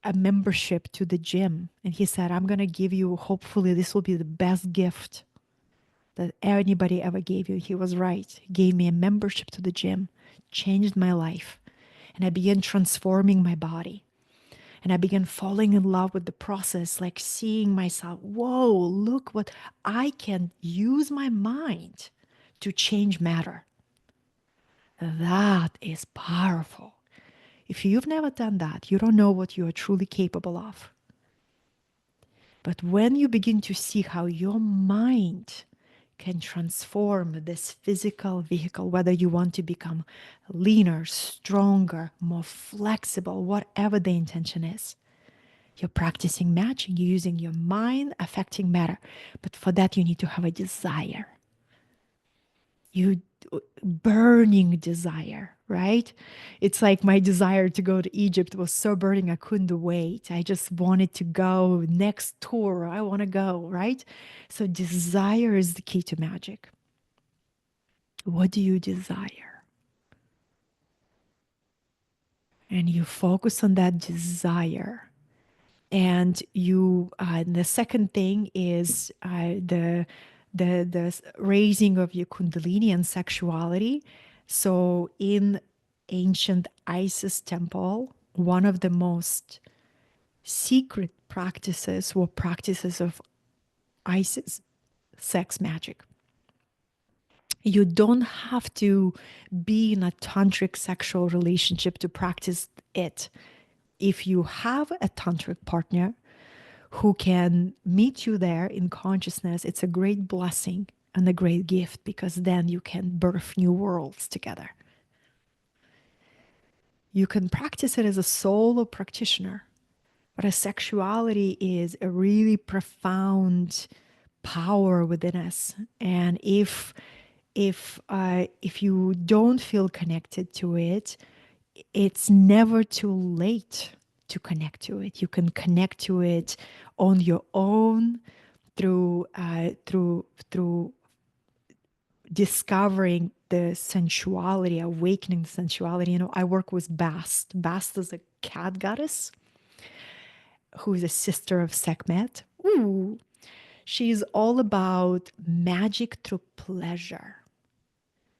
a membership to the gym. And he said, I'm going to give you, hopefully, this will be the best gift that anybody ever gave you. He was right. He gave me a membership to the gym, changed my life. And I began transforming my body. And I began falling in love with the process, like seeing myself, whoa, look what I can use my mind to change matter. That is powerful. If you've never done that, you don't know what you are truly capable of. But when you begin to see how your mind can transform this physical vehicle, whether you want to become leaner, stronger, more flexible, whatever the intention is, you're practicing magic. You're using your mind, affecting matter. But for that, you need to have a desire. You burning desire, right? It's like my desire to go to Egypt was so burning I couldn't wait. I just wanted to go next tour. I want to go, right? So desire is the key to magic. What do you desire? And you focus on that desire. And the second thing is the raising of your kundalini and sexuality. So in ancient Isis temple, one of the most secret practices were practices of Isis, sex magic. You don't have to be in a tantric sexual relationship to practice it. If you have a tantric partner who can meet you there in consciousness, it's a great blessing and a great gift, because then you can birth new worlds together. You can practice it as a solo practitioner, but a sexuality is a really profound power within us. And if you don't feel connected to it, it's never too late to connect to it. You can connect to it on your own through discovering the sensuality, awakening the sensuality. You know, I work with Bast. Bast is a cat goddess who is a sister of Sekhmet. Ooh, she's all about magic through pleasure.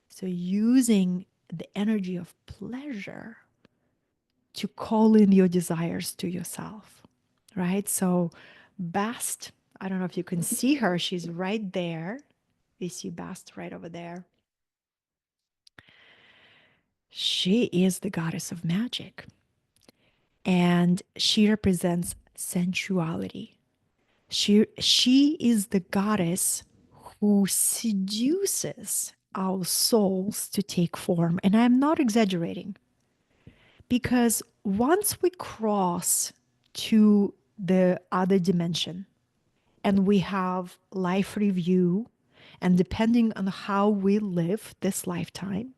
So using the energy of pleasure to call in your desires to yourself, right? So Bast, I don't know if you can see her. She's right there. You see Bast right over there. She is the goddess of magic, and she represents sensuality. She is the goddess who seduces our souls to take form. And I'm not exaggerating, because once we cross to the other dimension and we have life review, and depending on how we live this lifetime,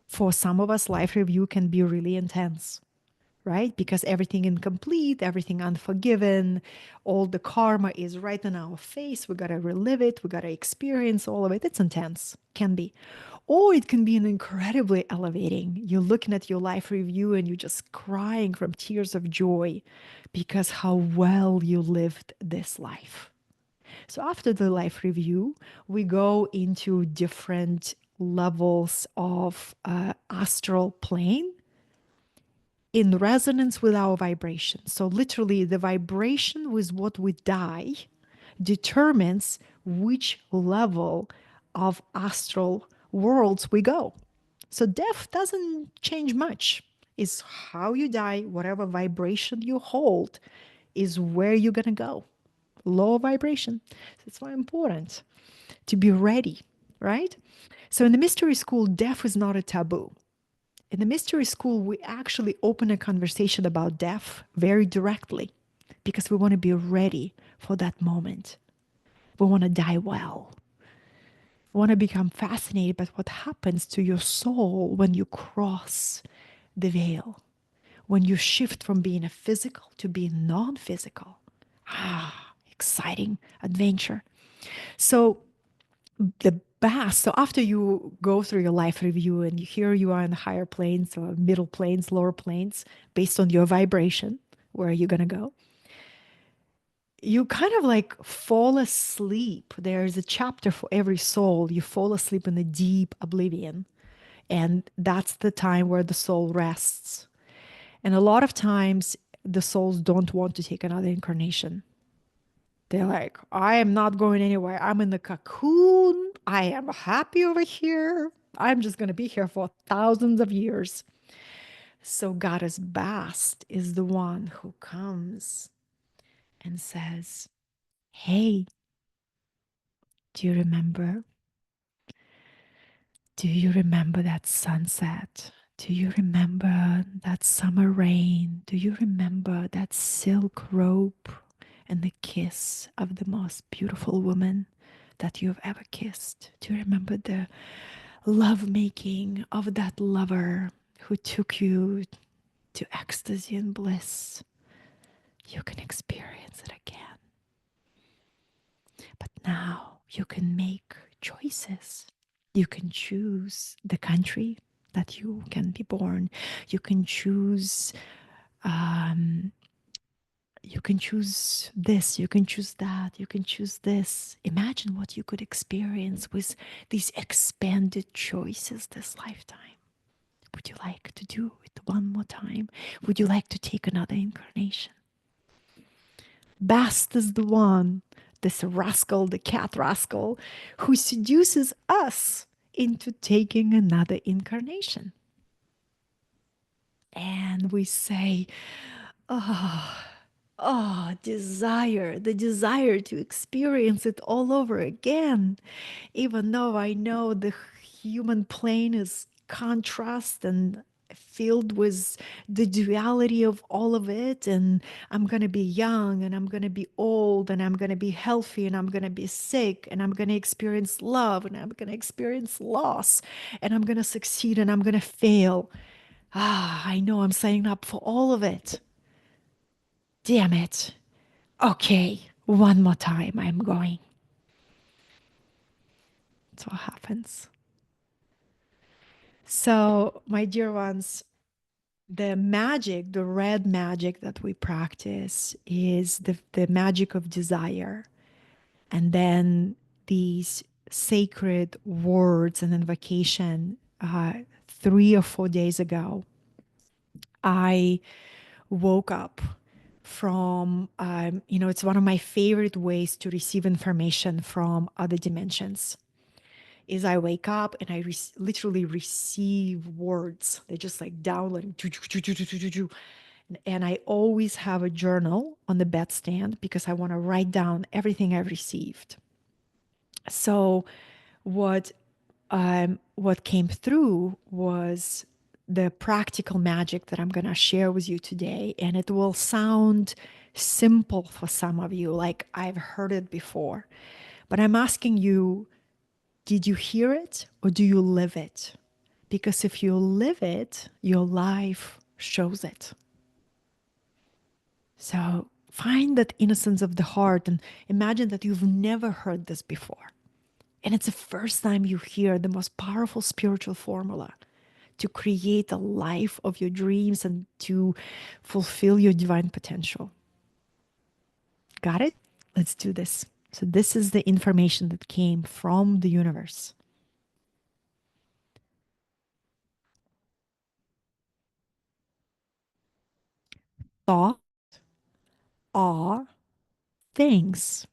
for some of us, life review can be really intense, right? Because everything incomplete, everything unforgiven, all the karma is right in our face. We got to relive it. We got to experience all of it. It's intense, can be. Or it can be an incredibly elevating. You're looking at your life review and you're just crying from tears of joy because how well you lived this life. So after the life review, we go into different levels of astral plane in resonance with our vibration. So literally the vibration with what we die determines which level of astral worlds we go. So death doesn't change much. It's how you die, whatever vibration you hold is where you're going to go. Low vibration. So it's very important to be ready, right? So in the mystery school, death is not a taboo. In the mystery school, we actually open a conversation about death very directly because we want to be ready for that moment. We want to die well. We want to become fascinated by what happens to your soul when you cross the veil, when you shift from being a physical to being non physical. Ah, exciting adventure. So the best. So after you go through your life review and here you are in the higher planes or middle planes, lower planes, based on your vibration, where are you going to go? You kind of like fall asleep. There's a chapter for every soul. You fall asleep in a deep oblivion. And that's the time where the soul rests. And a lot of times the souls don't want to take another incarnation. They're like, I am not going anywhere. I'm in the cocoon. I am happy over here. I'm just going to be here for thousands of years. So Goddess Bast is the one who comes and says, hey, do you remember? Do you remember that sunset? Do you remember that summer rain? Do you remember that silk robe and the kiss of the most beautiful woman? that you've ever kissed. Do you remember the love making of that lover who took you to ecstasy and bliss? You can experience it again. But now you can make choices. You can choose the country that you can be born. You can choose um, you can choose this, you can choose that, you can choose this. Imagine what you could experience with these expanded choices this lifetime. Would you like to do it one more time? Would you like to take another incarnation? Bast is the one, this rascal, the cat rascal, who seduces us into taking another incarnation. And we say, oh, desire, the desire to experience it all over again. Even though I know the human plane is contrast and filled with the duality of all of it. And I'm going to be young and I'm going to be old and I'm going to be healthy and I'm going to be sick and I'm going to experience love and I'm going to experience loss and I'm going to succeed and I'm going to fail. I know I'm signing up for all of it. Damn it. Okay, one more time, I'm going. That's what happens. So, my dear ones, the magic, the red magic that we practice is the magic of desire. And then these sacred words and invocation. 3 or 4 days ago, I woke up from, it's one of my favorite ways to receive information from other dimensions is I wake up and I literally receive words. They just like downloading. And I always have a journal on the bedstand because I want to write down everything I've received. So what what came through was the practical magic that I'm going to share with you today. And it will sound simple for some of you, like I've heard it before. But I'm asking you, did you hear it or do you live it? Because if you live it, your life shows it. So find that innocence of the heart and imagine that you've never heard this before. And it's the first time you hear the most powerful spiritual formula to create a life of your dreams and to fulfill your divine potential. Got it? Let's do this. So, this is the information that came from the universe. Thoughts are things.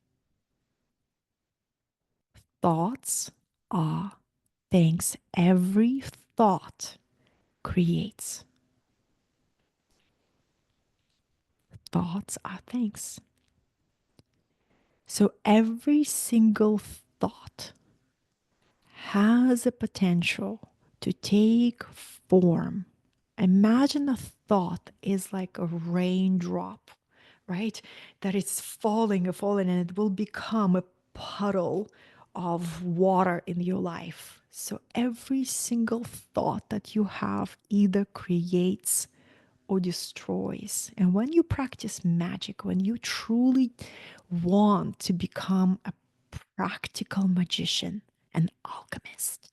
Thoughts are things. Every thought creates. Thoughts are things. So, every single thought has a potential to take form. Imagine a thought is like a raindrop, right? That it's falling and falling, and it will become a puddle of water in your life. So every single thought that you have either creates or destroys. And when you practice magic, when you truly want to become a practical magician, an alchemist,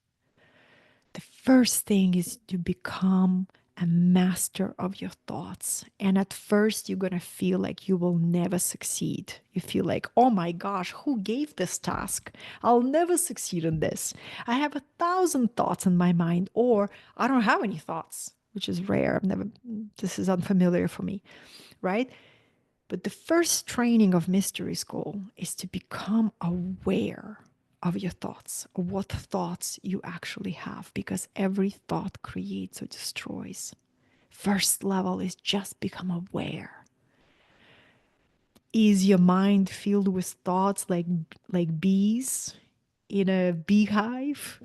the first thing is to become a master of your thoughts. And at first, you're going to feel like you will never succeed. You feel like, oh my gosh, who gave this task? I'll never succeed in this. I have 1,000 thoughts in my mind, or I don't have any thoughts, which is rare. I've never, this is unfamiliar for me, right? But the first training of mystery school is to become aware of your thoughts, of what thoughts you actually have, because every thought creates or destroys. First level is just become aware. Is your mind filled with thoughts like bees in a beehive,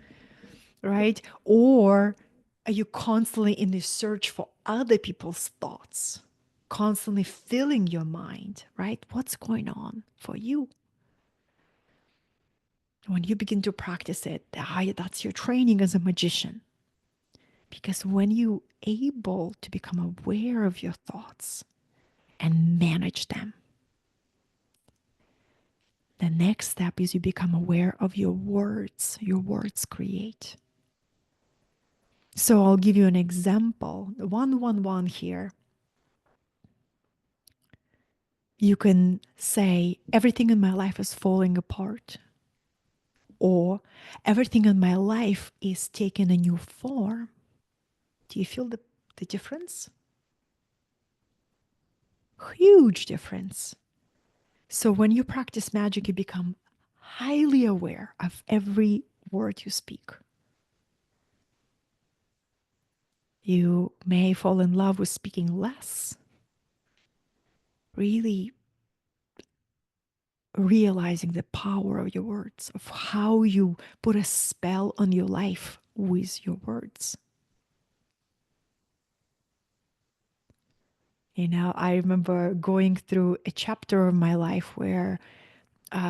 right? Or are you constantly in the search for other people's thoughts, constantly filling your mind, right? What's going on for you? When you begin to practice it, that's your training as a magician. Because when you able to become aware of your thoughts and manage them, the next step is you become aware of your words. Your words create. So I'll give you an example. 111 here. You can say, everything in my life is falling apart, or everything in my life is taking a new form. Do you feel the difference? Huge difference. So when you practice magic, you become highly aware of every word you speak. You may fall in love with speaking less, really realizing the power of your words, of how you put a spell on your life with your words. You know, I remember going through a chapter of my life where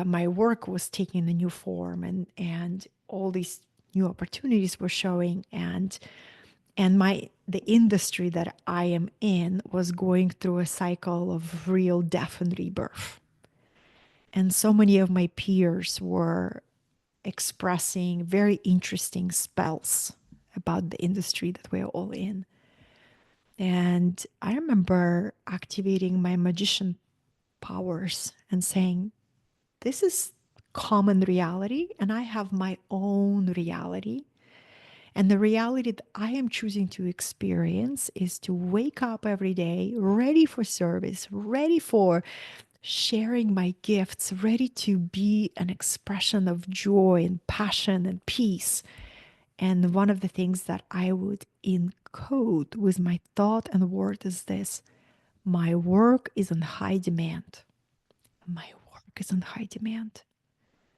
my work was taking a new form, and all these new opportunities were showing, and the industry that I am in was going through a cycle of real death and rebirth. And so many of my peers were expressing very interesting spells about the industry that we're all in. And I remember activating my magician powers and saying, this is common reality, and I have my own reality. And the reality that I am choosing to experience is to wake up every day ready for service, ready for sharing my gifts, ready to be an expression of joy and passion and peace. And one of the things that I would encode with my thought and word is this: my work is in high demand. My work is in high demand.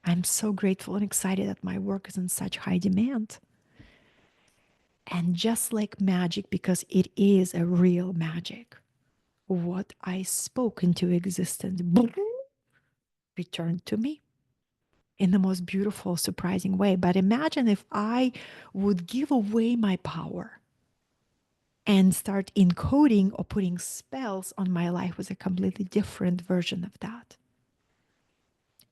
I'm so grateful and excited that my work is in such high demand. And just like magic, because it is a real magic, what I spoke into existence returned to me in the most beautiful, surprising way. But imagine if I would give away my power and start encoding or putting spells on my life with a completely different version of that.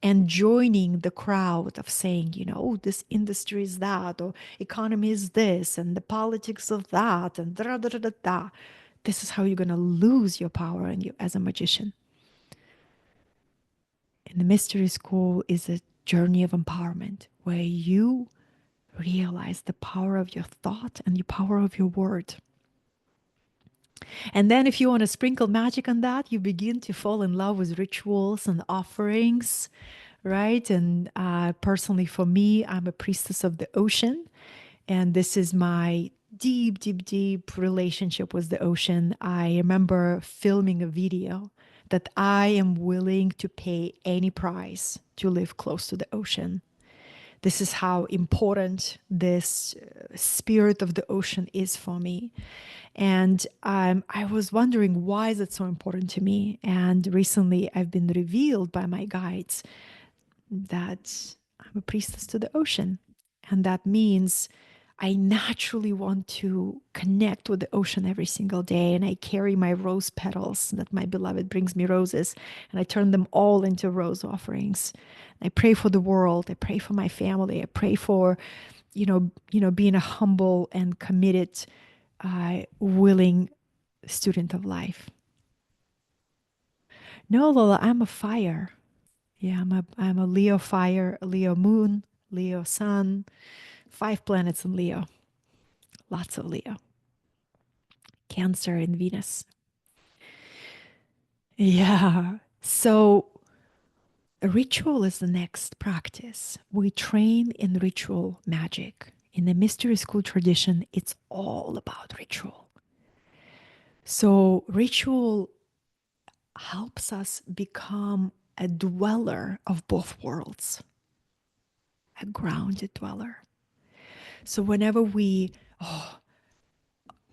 And joining the crowd of saying, you know, oh, this industry is that, or economy is this, and the politics of that, and da da da da da. This is how you're going to lose your power and you as a magician. And the mystery school is a journey of empowerment where you realize the power of your thought and the power of your word. And then, if you want to sprinkle magic on that, you begin to fall in love with rituals and offerings, right? And personally, for me, I'm a priestess of the ocean. And this is my deep, deep, deep relationship with the ocean. I remember filming a video that I am willing to pay any price to live close to the ocean. This is how important this spirit of the ocean is for me. And I was wondering, why is it so important to me? And recently I've been revealed by my guides that I'm a priestess to the ocean. And that means I naturally want to connect with the ocean every single day. And I carry my rose petals that my beloved brings me roses, and I turn them all into rose offerings. I pray for the world. I pray for my family. I pray for, being a humble and committed, willing student of life. No, Lola, I'm a fire. Yeah, I'm a Leo fire, a Leo moon, Leo sun, 5 planets in Leo. Lots of Leo. Cancer and Venus. Yeah. So a ritual is the next practice. We train in ritual magic. In the mystery school tradition, it's all about ritual. So ritual helps us become a dweller of both worlds, a grounded dweller. So whenever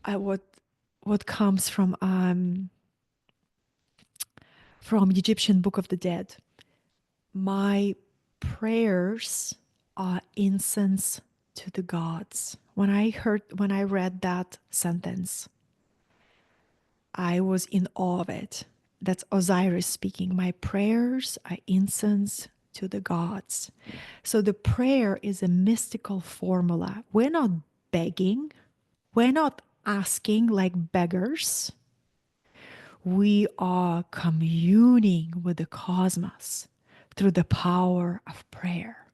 I, what comes from Egyptian Book of the Dead, my prayers incense to the gods. When I read that sentence, I was in awe of it. That's Osiris speaking. My prayers are incense to the gods. So the prayer is a mystical formula. We're not begging, we're not asking like beggars. We are communing with the cosmos through the power of prayer.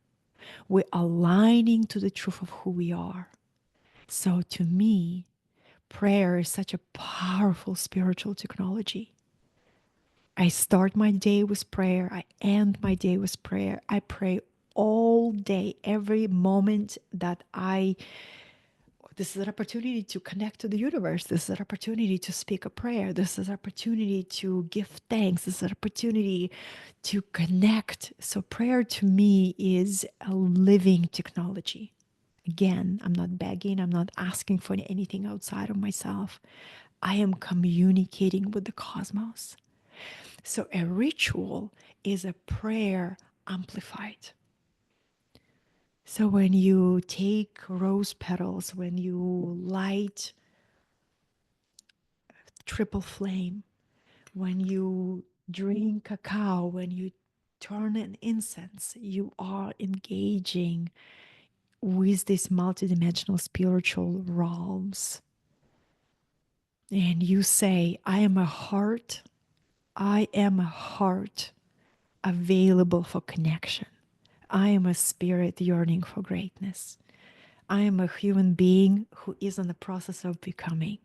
We're aligning to the truth of who we are. So to me, prayer is such a powerful spiritual technology. I start my day with prayer. I end my day with prayer. I pray all day, every moment that this is an opportunity to connect to the universe. This is an opportunity to speak a prayer. This is an opportunity to give thanks. This is an opportunity to connect. So prayer to me is a living technology. Again, I'm not begging. I'm not asking for anything outside of myself. I am communicating with the cosmos. So a ritual is a prayer amplified. So when you take rose petals, when you light triple flame, when you drink cacao, when you turn an incense, you are engaging with these multidimensional spiritual realms. And you say, I am a heart, I am a heart available for connection. I am a spirit yearning for greatness. I am a human being who is in the process of becoming.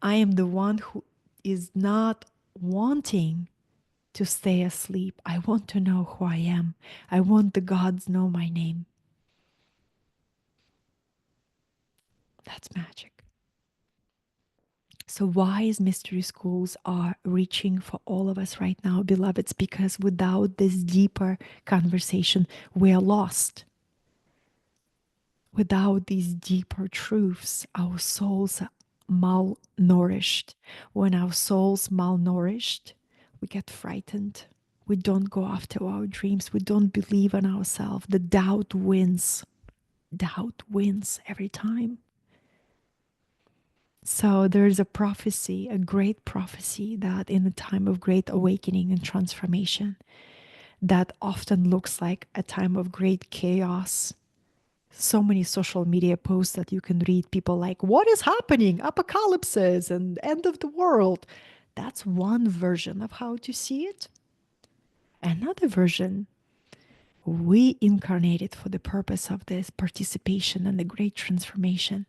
I am the one who is not wanting to stay asleep. I want to know who I am. I want the gods know my name. That's magic. So wise mystery schools are reaching for all of us right now, beloveds, because without this deeper conversation, we are lost. Without these deeper truths, our souls are malnourished. When our souls malnourished, we get frightened. We don't go after our dreams. We don't believe in ourselves. The doubt wins. Doubt wins every time. So there's a prophecy, a great prophecy, that in a time of great awakening and transformation, that often looks like a time of great chaos. So many social media posts that you can read, people like, what is happening? Apocalypses and end of the world. That's one version of how to see it. Another version, we incarnated for the purpose of this participation and the great transformation.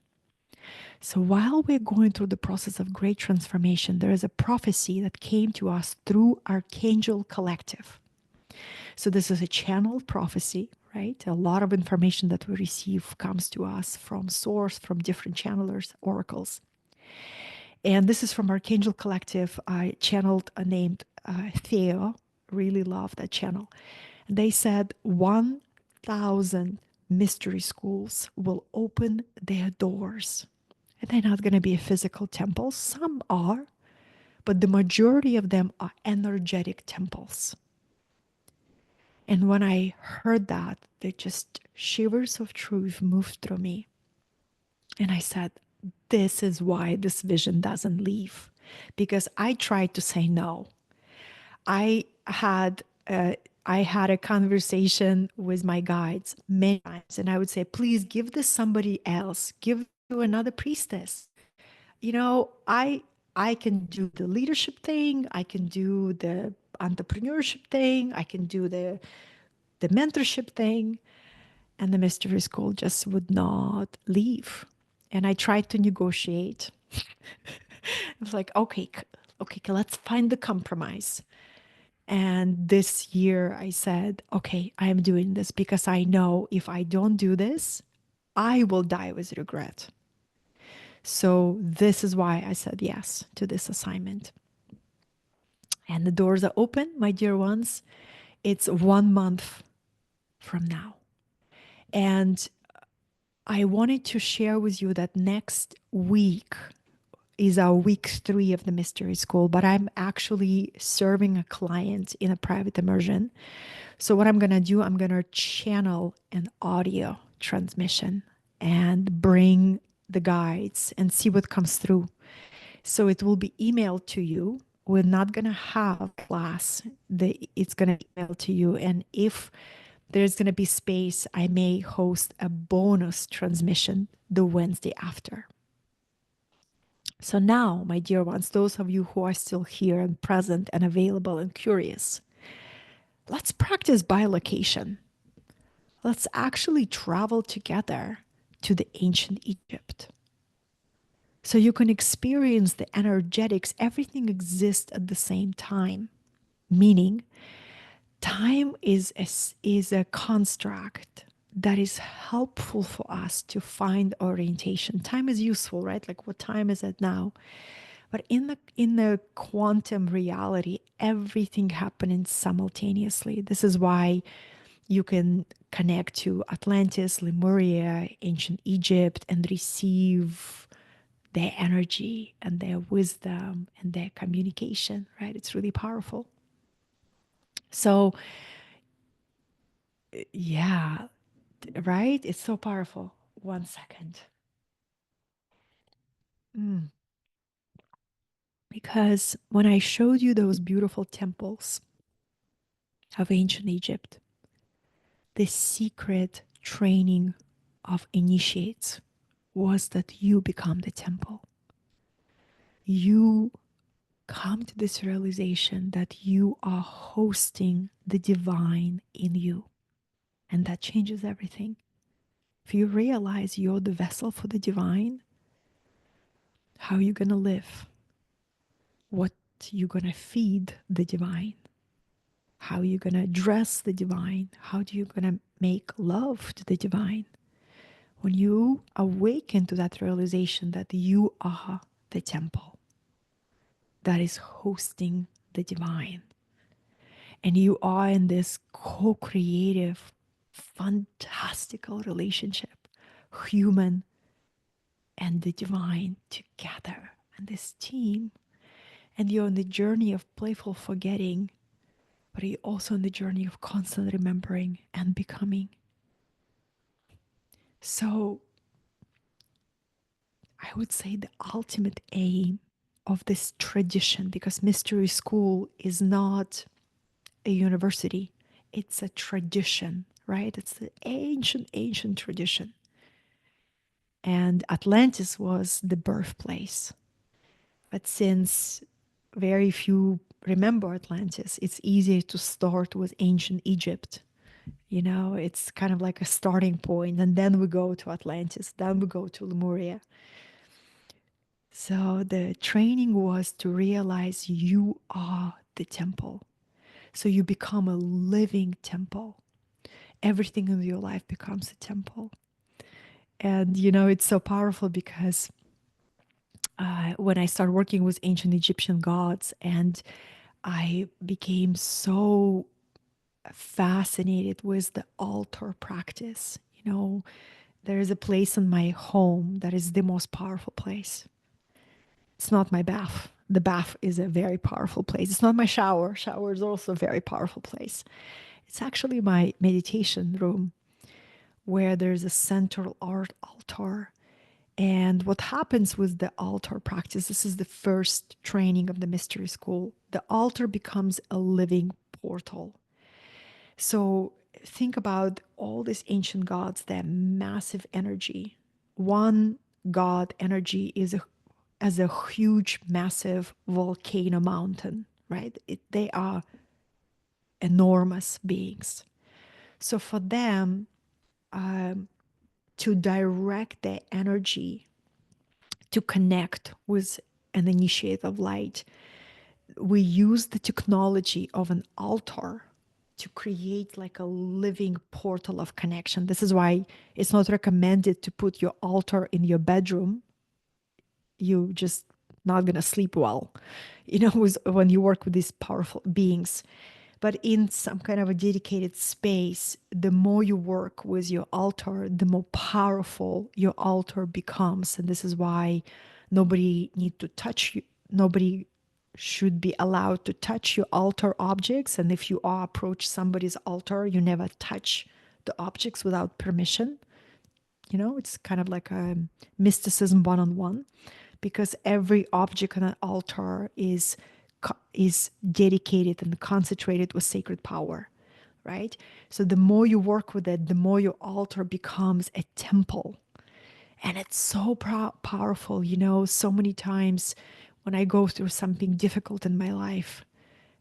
So while we're going through the process of great transformation, there is a prophecy that came to us through Archangel Collective. So this is a channeled prophecy, right? A lot of information that we receive comes to us from source, from different channelers, oracles. And this is from Archangel Collective. I channeled a named Theo. Really love that channel. They said 1,000 mystery schools will open their doors. And they're not going to be physical temples. Some are, but the majority of them are energetic temples. And when I heard that, there just shivers of truth moved through me. And I said, this is why this vision doesn't leave. Because I tried to say no. I had I had a conversation with my guides many times, and I would say, please give this somebody else, give to another priestess. You know, I can do the leadership thing, I can do the entrepreneurship thing, I can do the mentorship thing, and the mystery school just would not leave. And I tried to negotiate. I was like, okay, okay, let's find the compromise. And this year I said, okay, I am doing this because I know if I don't do this, I will die with regret. So this is why I said yes to this assignment. And the doors are open, my dear ones. It's 1 month from now. And I wanted to share with you that next week is our week 3 of the mystery school, but I'm actually serving a client in a private immersion. So, what I'm going to do, I'm going to channel an audio transmission and bring the guides and see what comes through. So, it will be emailed to you. We're not going to have class. It's going to email to you. And if there's going to be space, I may host a bonus transmission the Wednesday after. So now, my dear ones, those of you who are still here and present and available and curious, let's practice bilocation. Let's actually travel together to the ancient Egypt. So you can experience the energetics. Everything exists at the same time, meaning time is a construct that is helpful for us to find orientation. Time is useful, right? Like, what time is it now? But in the quantum reality, everything happening simultaneously. This is why you can connect to Atlantis, Lemuria, ancient Egypt, and receive their energy and their wisdom and their communication, right? It's really powerful. So, yeah, right? It's so powerful. 1 second. Mm. Because when I showed you those beautiful temples of ancient Egypt, the secret training of initiates was that you become the temple. You come to this realization that you are hosting the divine in you. And that changes everything. If you realize you're the vessel for the divine, how are you going to live? What you going to feed the divine? How are you going to address the divine? How do you going to make love to the divine? When you awaken to that realization that you are the temple that is hosting the divine, and you are in this co-creative, fantastical relationship, human and the divine together, and this team, and you're on the journey of playful forgetting, but you're also on the journey of constant remembering and becoming. So I would say the ultimate aim of this tradition, because mystery school is not a university, it's a tradition, right? It's the ancient tradition. And Atlantis was the birthplace. But since very few remember Atlantis, it's easier to start with ancient Egypt. You know, it's kind of like a starting point, and then we go to Atlantis, then we go to Lemuria. So the training was to realize you are the temple. So you become a living temple. Everything in your life becomes a temple. And, you know, it's so powerful because when I started working with ancient Egyptian gods, and I became so fascinated with the altar practice. You know, there is a place in my home that is the most powerful place. It's not my bath. The bath is a very powerful place. It's not my shower. Shower is also a very powerful place. It's actually my meditation room where there's a central art altar. And what happens with the altar practice, this is the first training of the mystery school. The altar becomes a living portal. So think about all these ancient gods, their massive energy. One god energy is as a huge, massive volcano mountain, right? They are enormous beings. So for them to direct their energy to connect with an initiate of light, we use the technology of an altar to create like a living portal of connection. This is why it's not recommended to put your altar in your bedroom. You just not gonna sleep well, you know, when you work with these powerful beings. But in some kind of a dedicated space, the more you work with your altar, the more powerful your altar becomes. And this is why Nobody need to touch you. Nobody should be allowed to touch your altar objects. And if you are approach somebody's altar, you never touch the objects without permission. You know, it's kind of like a mysticism one on one, because every object on an altar is dedicated and concentrated with sacred power, right? So the more you work with it, the more your altar becomes a temple. And it's so powerful. You know, so many times when I go through something difficult in my life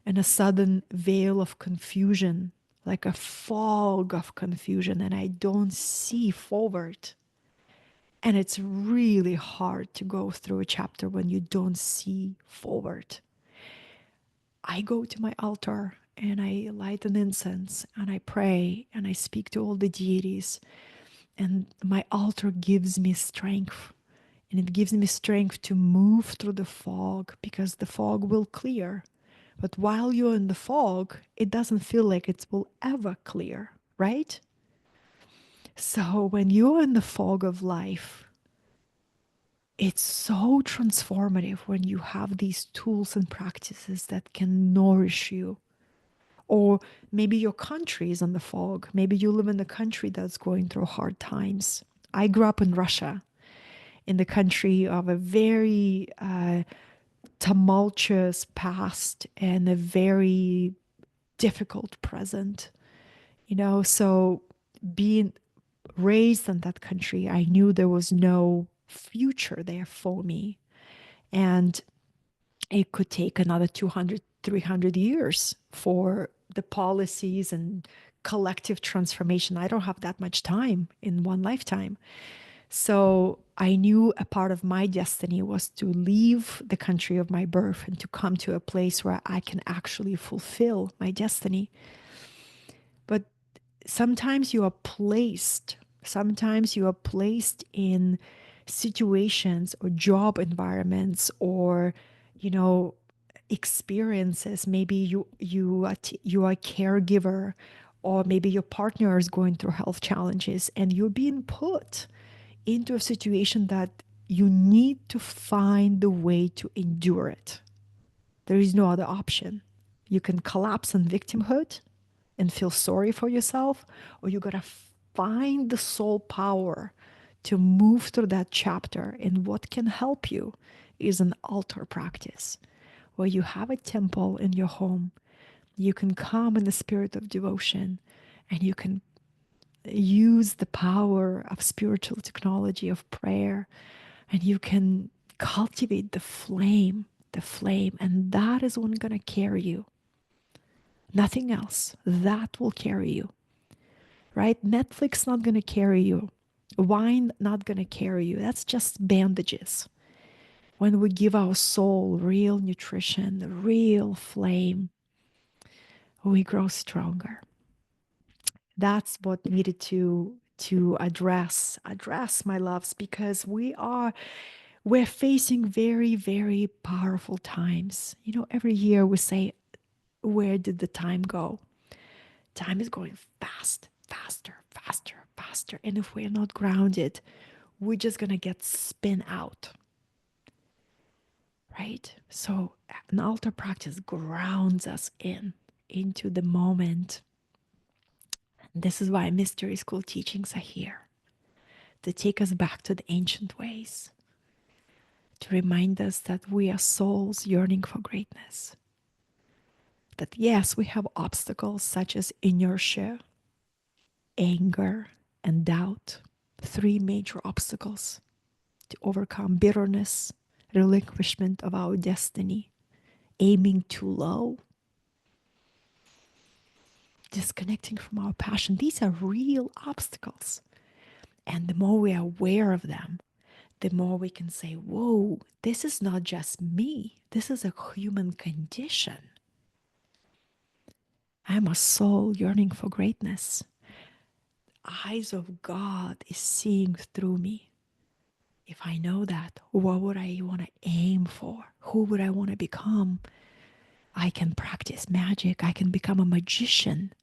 and a sudden veil of confusion, like a fog of confusion, and I don't see forward. And it's really hard to go through a chapter when you don't see forward. I go to my altar and I light an incense and I pray and I speak to all the deities. And my altar gives me strength. And it gives me strength to move through the fog, because the fog will clear. But while you're in the fog, it doesn't feel like it will ever clear, right? So when you're in the fog of life, it's so transformative when you have these tools and practices that can nourish you. Or maybe your country is in the fog. Maybe you live in a country that's going through hard times. I grew up in Russia, in the country of a very tumultuous past and a very difficult present. You know, so being raised in that country, I knew there was no future there for me. And it could take another 200, 300 years for the policies and collective transformation. I don't have that much time in one lifetime. So I knew a part of my destiny was to leave the country of my birth and to come to a place where I can actually fulfill my destiny. But sometimes you are placed in situations or job environments or, you know, experiences. Maybe you are a caregiver, or maybe your partner is going through health challenges and you're being put into a situation that you need to find the way to endure it. There is no other option. You can collapse in victimhood and feel sorry for yourself, or you gotta find the soul power to move through that chapter. And what can help you is an altar practice where you have a temple in your home. You can come in the spirit of devotion and you can use the power of spiritual technology of prayer, and you can cultivate the flame, and that is what's going to carry you. Nothing else. That will carry you, right? Netflix not going to carry you. Wine not going to carry you. That's just bandages. When we give our soul real nutrition, real flame, we grow stronger. That's what needed to address, my loves, because we're facing very, very powerful times. You know, every year we say, where did the time go? Time is going fast, faster, faster, faster. And if we're not grounded, we're just going to get spin out, right? So an altar practice grounds us into the moment. And this is why mystery school teachings are here, to take us back to the ancient ways, to remind us that we are souls yearning for greatness. That yes, we have obstacles such as inertia, anger, and doubt. Three major obstacles to overcome: bitterness, relinquishment of our destiny, aiming too low, disconnecting from our passion. These are real obstacles. And the more we are aware of them, the more we can say, whoa, this is not just me. This is a human condition. I'm a soul yearning for greatness. Eyes of God is seeing through me. If I know that, what would I want to aim for? Who would I want to become? I can practice magic. I can become a magician.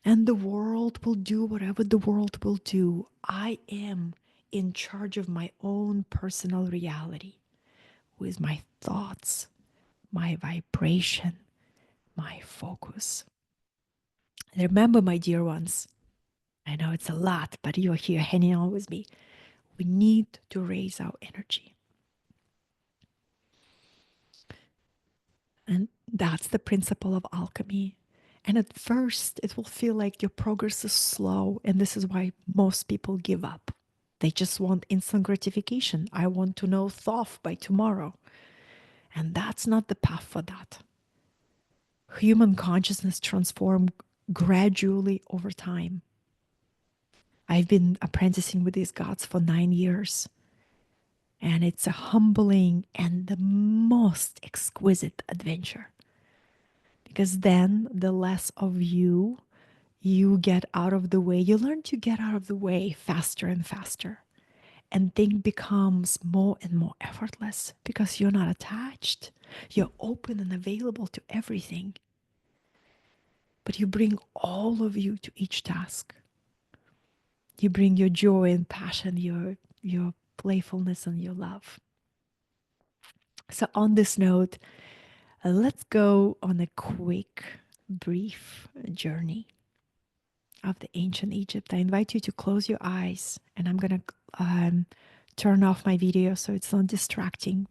And the world will do whatever the world will do. I am in charge of my own personal reality with my thoughts, my vibration, my focus. And remember, my dear ones, I know it's a lot, but you're here hanging out with me. We need to raise our energy. And that's the principle of alchemy. And at first, it will feel like your progress is slow. And this is why most people give up. They just want instant gratification. I want to know Thoth by tomorrow. And that's not the path for that. Human consciousness transforms gradually over time. I've been apprenticing with these gods for 9 years. And it's a humbling and the most exquisite adventure. Because then the less of you get out of the way. You learn to get out of the way faster and faster. And thing becomes more and more effortless because you're not attached. You're open and available to everything. But you bring all of you to each task. You bring your joy and passion, your playfulness and your love. So on this note, let's go on a quick, brief journey of the ancient Egypt. I invite you to close your eyes, and I'm going to turn off my video so it's not distracting.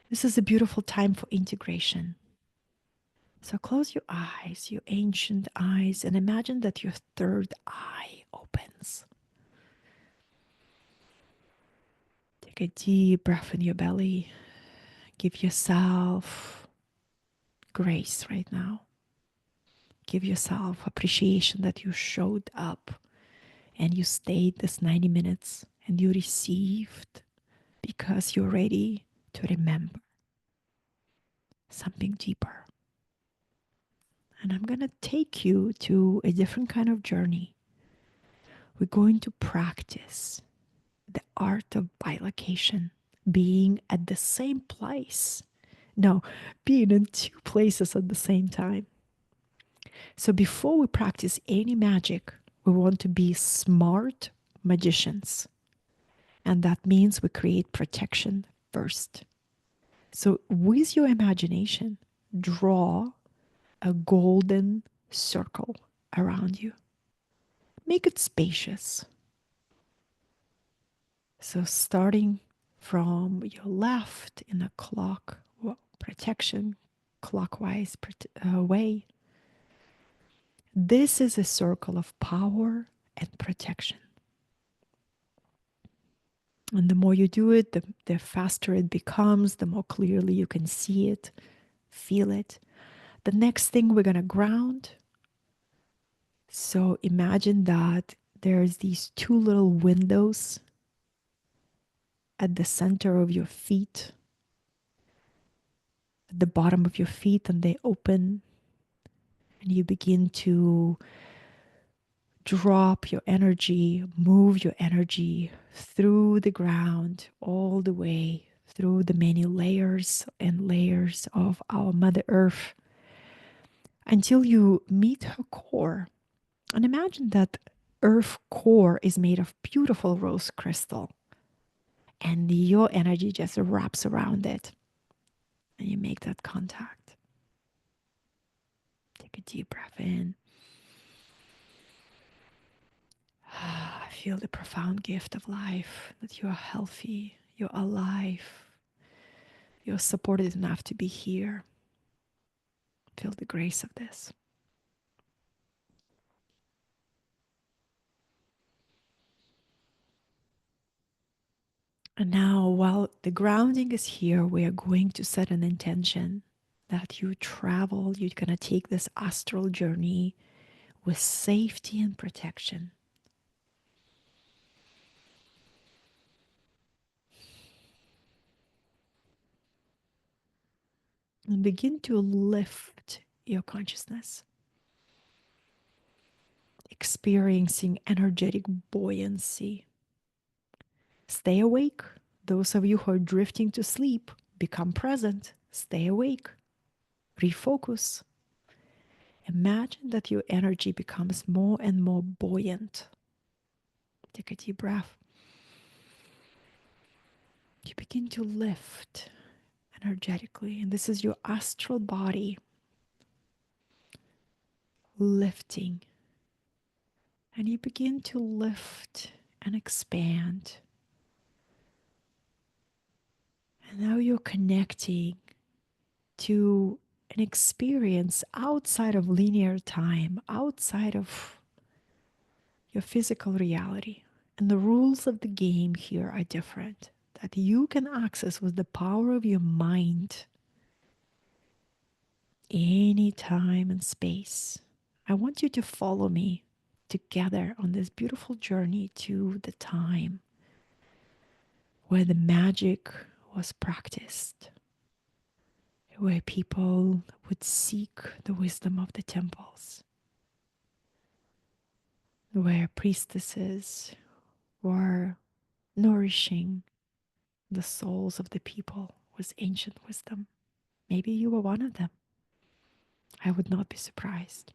This is a beautiful time for integration. So close your eyes, your ancient eyes, and imagine that your third eye opens. Take a deep breath in your belly. Give yourself grace right now. Give yourself appreciation that you showed up and you stayed this 90 minutes and you received because you're ready to remember something deeper. And I'm going to take you to a different kind of journey. We're going to practice the art of bilocation, being at the same place. No, being in two places at the same time. So before we practice any magic, we want to be smart magicians. And that means we create protection first. So with your imagination, draw a golden circle around you. Make it spacious. So starting from your left in a clock, well, protection, clockwise way. This is a circle of power and protection. And the more you do it, the faster it becomes, the more clearly you can see it, feel it. The next thing we're going to ground. So imagine that there's these two little windows at the center of your feet, at the bottom of your feet, and they open, and you begin to drop your energy, move your energy through the ground, all the way through the many layers and layers of our Mother Earth until you meet her core. And imagine that Earth core is made of beautiful rose crystal, and your energy just wraps around it, and you make that contact. Take a deep breath in. Feel the profound gift of life, that you are healthy, you're alive, you're supported enough to be here. Feel the grace of this. And now, while the grounding is here, we are going to set an intention that you travel, you're going to take this astral journey with safety and protection. And begin to lift your consciousness, experiencing energetic buoyancy. Stay awake. Those of you who are drifting to sleep, become present. Stay awake. Refocus. Imagine that your energy becomes more and more buoyant. Take a deep breath. begin to lift energetically. And this is your astral body lifting. And you begin to lift and expand. And now you're connecting to an experience outside of linear time, outside of your physical reality. And the rules of the game here are different, that you can access with the power of your mind any time and space. I want you to follow me together on this beautiful journey to the time where the magic was practiced, where people would seek the wisdom of the temples, where priestesses were nourishing the souls of the people with ancient wisdom. Maybe you were one of them. I would not be surprised.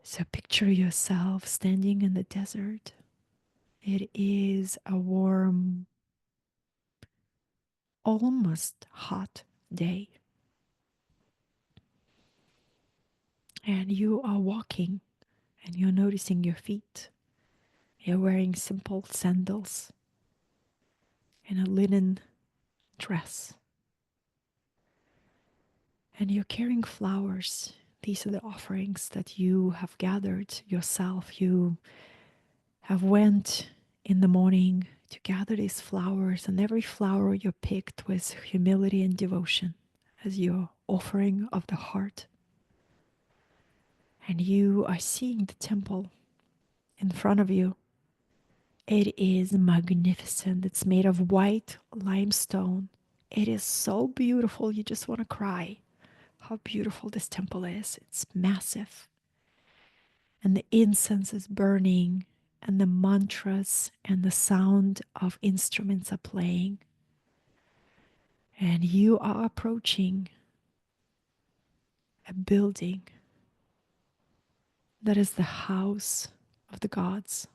So picture yourself standing in the desert. It is a warm, almost hot day. And you are walking and you're noticing your feet. You're wearing simple sandals and a linen dress. And you're carrying flowers. These are the offerings that you have gathered yourself. You have went in the morning to gather these flowers, and every flower you picked with humility and devotion as your offering of the heart. And you are seeing the temple in front of you. It is magnificent. It's made of white limestone. It is so beautiful, you just want to cry how beautiful this temple is. It's massive. And the incense is burning, and the mantras and the sound of instruments are playing. And you are approaching a building that is the house of the gods.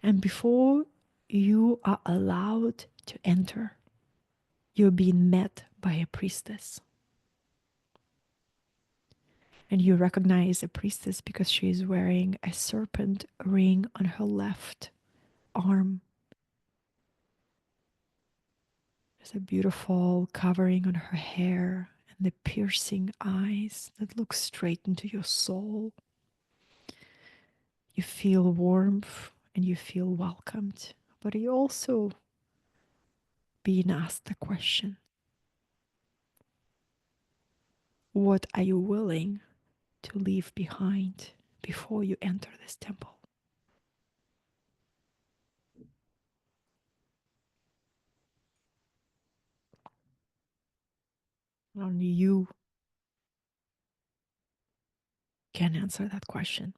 And before you are allowed to enter, you're being met by a priestess. And you recognize a priestess because she is wearing a serpent ring on her left arm. There's a beautiful covering on her hair and the piercing eyes that look straight into your soul. You feel warmth and you feel welcomed, but you also being asked the question, what are you willing to leave behind before you enter this temple? Only you can answer that question.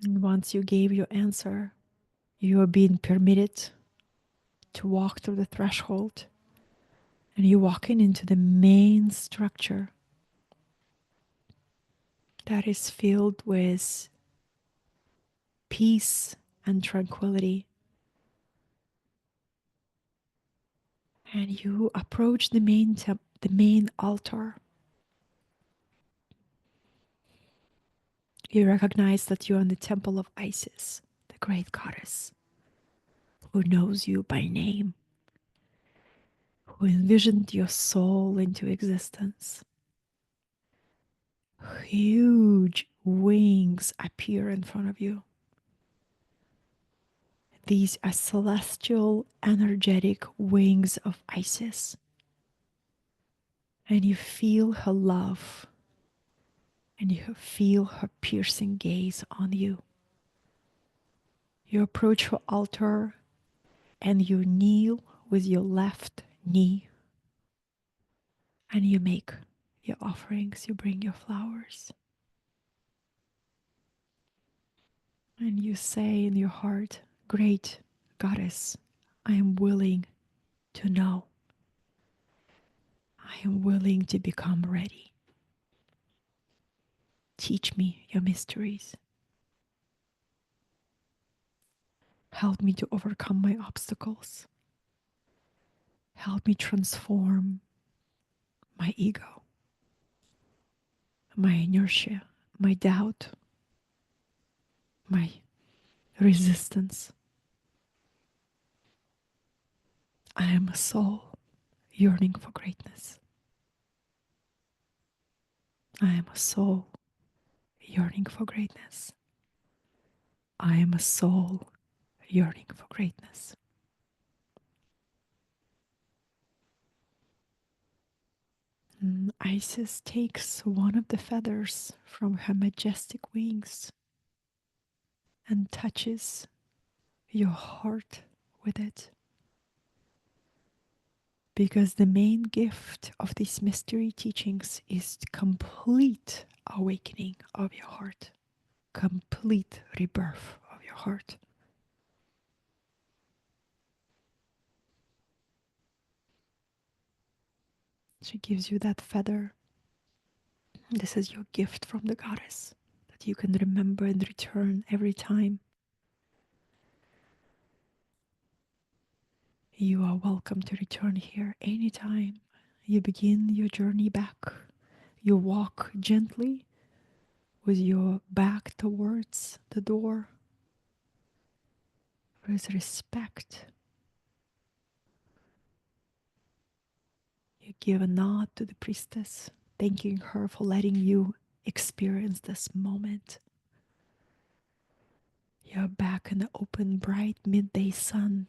And once you gave your answer, you are being permitted to walk through the threshold, and you're walking into the main structure that is filled with peace and tranquility. And you approach the main altar. You recognize that you're in the temple of Isis, the great goddess, who knows you by name, who envisioned your soul into existence. Huge wings appear in front of you. These are celestial, energetic wings of Isis. And you feel her love, and you feel her piercing gaze on you. You approach her altar and you kneel with your left knee, and you make your offerings, you bring your flowers. And you say in your heart, Great Goddess, I am willing to know. I am willing to become ready. Teach me your mysteries. Help me to overcome my obstacles. Help me transform my ego, my inertia, my doubt, my resistance. I am a soul yearning for greatness. I am a soul yearning for greatness. I am a soul yearning for greatness. Isis takes one of the feathers from her majestic wings and touches your heart with it. Because the main gift of these mystery teachings is complete awakening of your heart, complete rebirth of your heart. She gives you that feather. This is your gift from the goddess that you can remember and return every time. You are welcome to return here anytime you begin your journey back. You walk gently with your back towards the door with respect. You give a nod to the priestess, thanking her for letting you experience this moment. You're back in the open, bright midday sun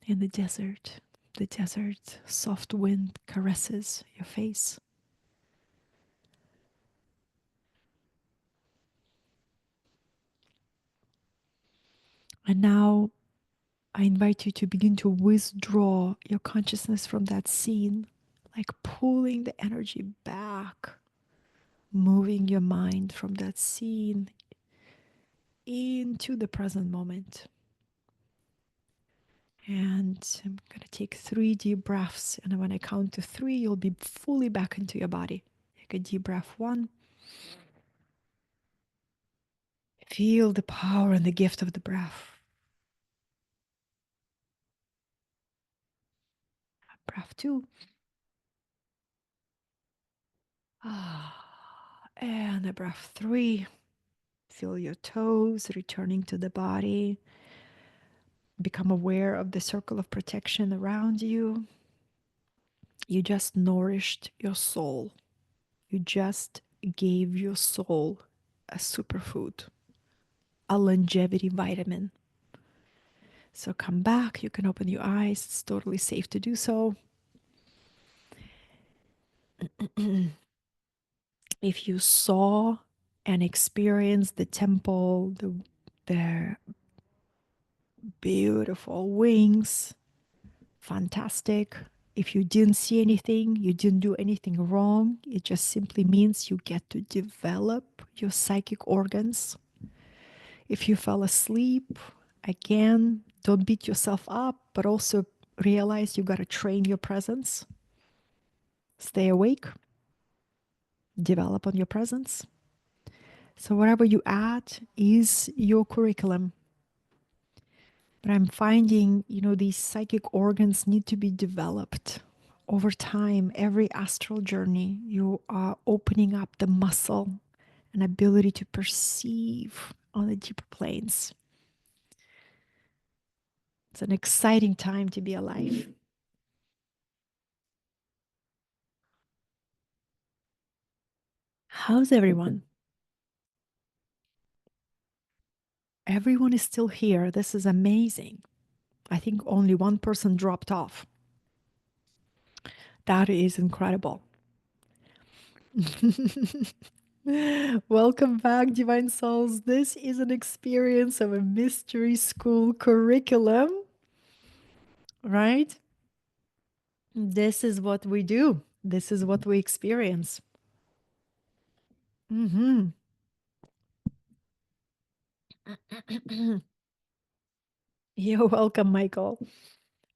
in the desert. The desert soft wind caresses your face. And now I invite you to begin to withdraw your consciousness from that scene, like pulling the energy back, moving your mind from that scene into the present moment. And I'm going to take 3 deep breaths. And when I count to 3, you'll be fully back into your body. Take a deep breath 1. Feel the power and the gift of the breath. Breath 2. And a breath 3. Feel your toes returning to the body. Become aware of the circle of protection around you. You just nourished your soul. You just gave your soul a superfood, a longevity vitamin. So come back. You can open your eyes. It's totally safe to do so. If you saw and experienced the temple, the beautiful wings, fantastic. If you didn't see anything, you didn't do anything wrong. It just simply means you get to develop your psychic organs. If you fell asleep, again, don't beat yourself up, but also realize you got to train your presence. Stay awake, develop on your presence. So, whatever you add is your curriculum. But I'm finding, these psychic organs need to be developed over time. Every astral journey, you are opening up the muscle and ability to perceive on the deeper planes. It's an exciting time to be alive. How's everyone? Everyone is still here. This is amazing. I think only one person dropped off. That is incredible. Welcome back, Divine Souls. This is an experience of a mystery school curriculum, right? This is what we do, this is what we experience. You're welcome, Michael.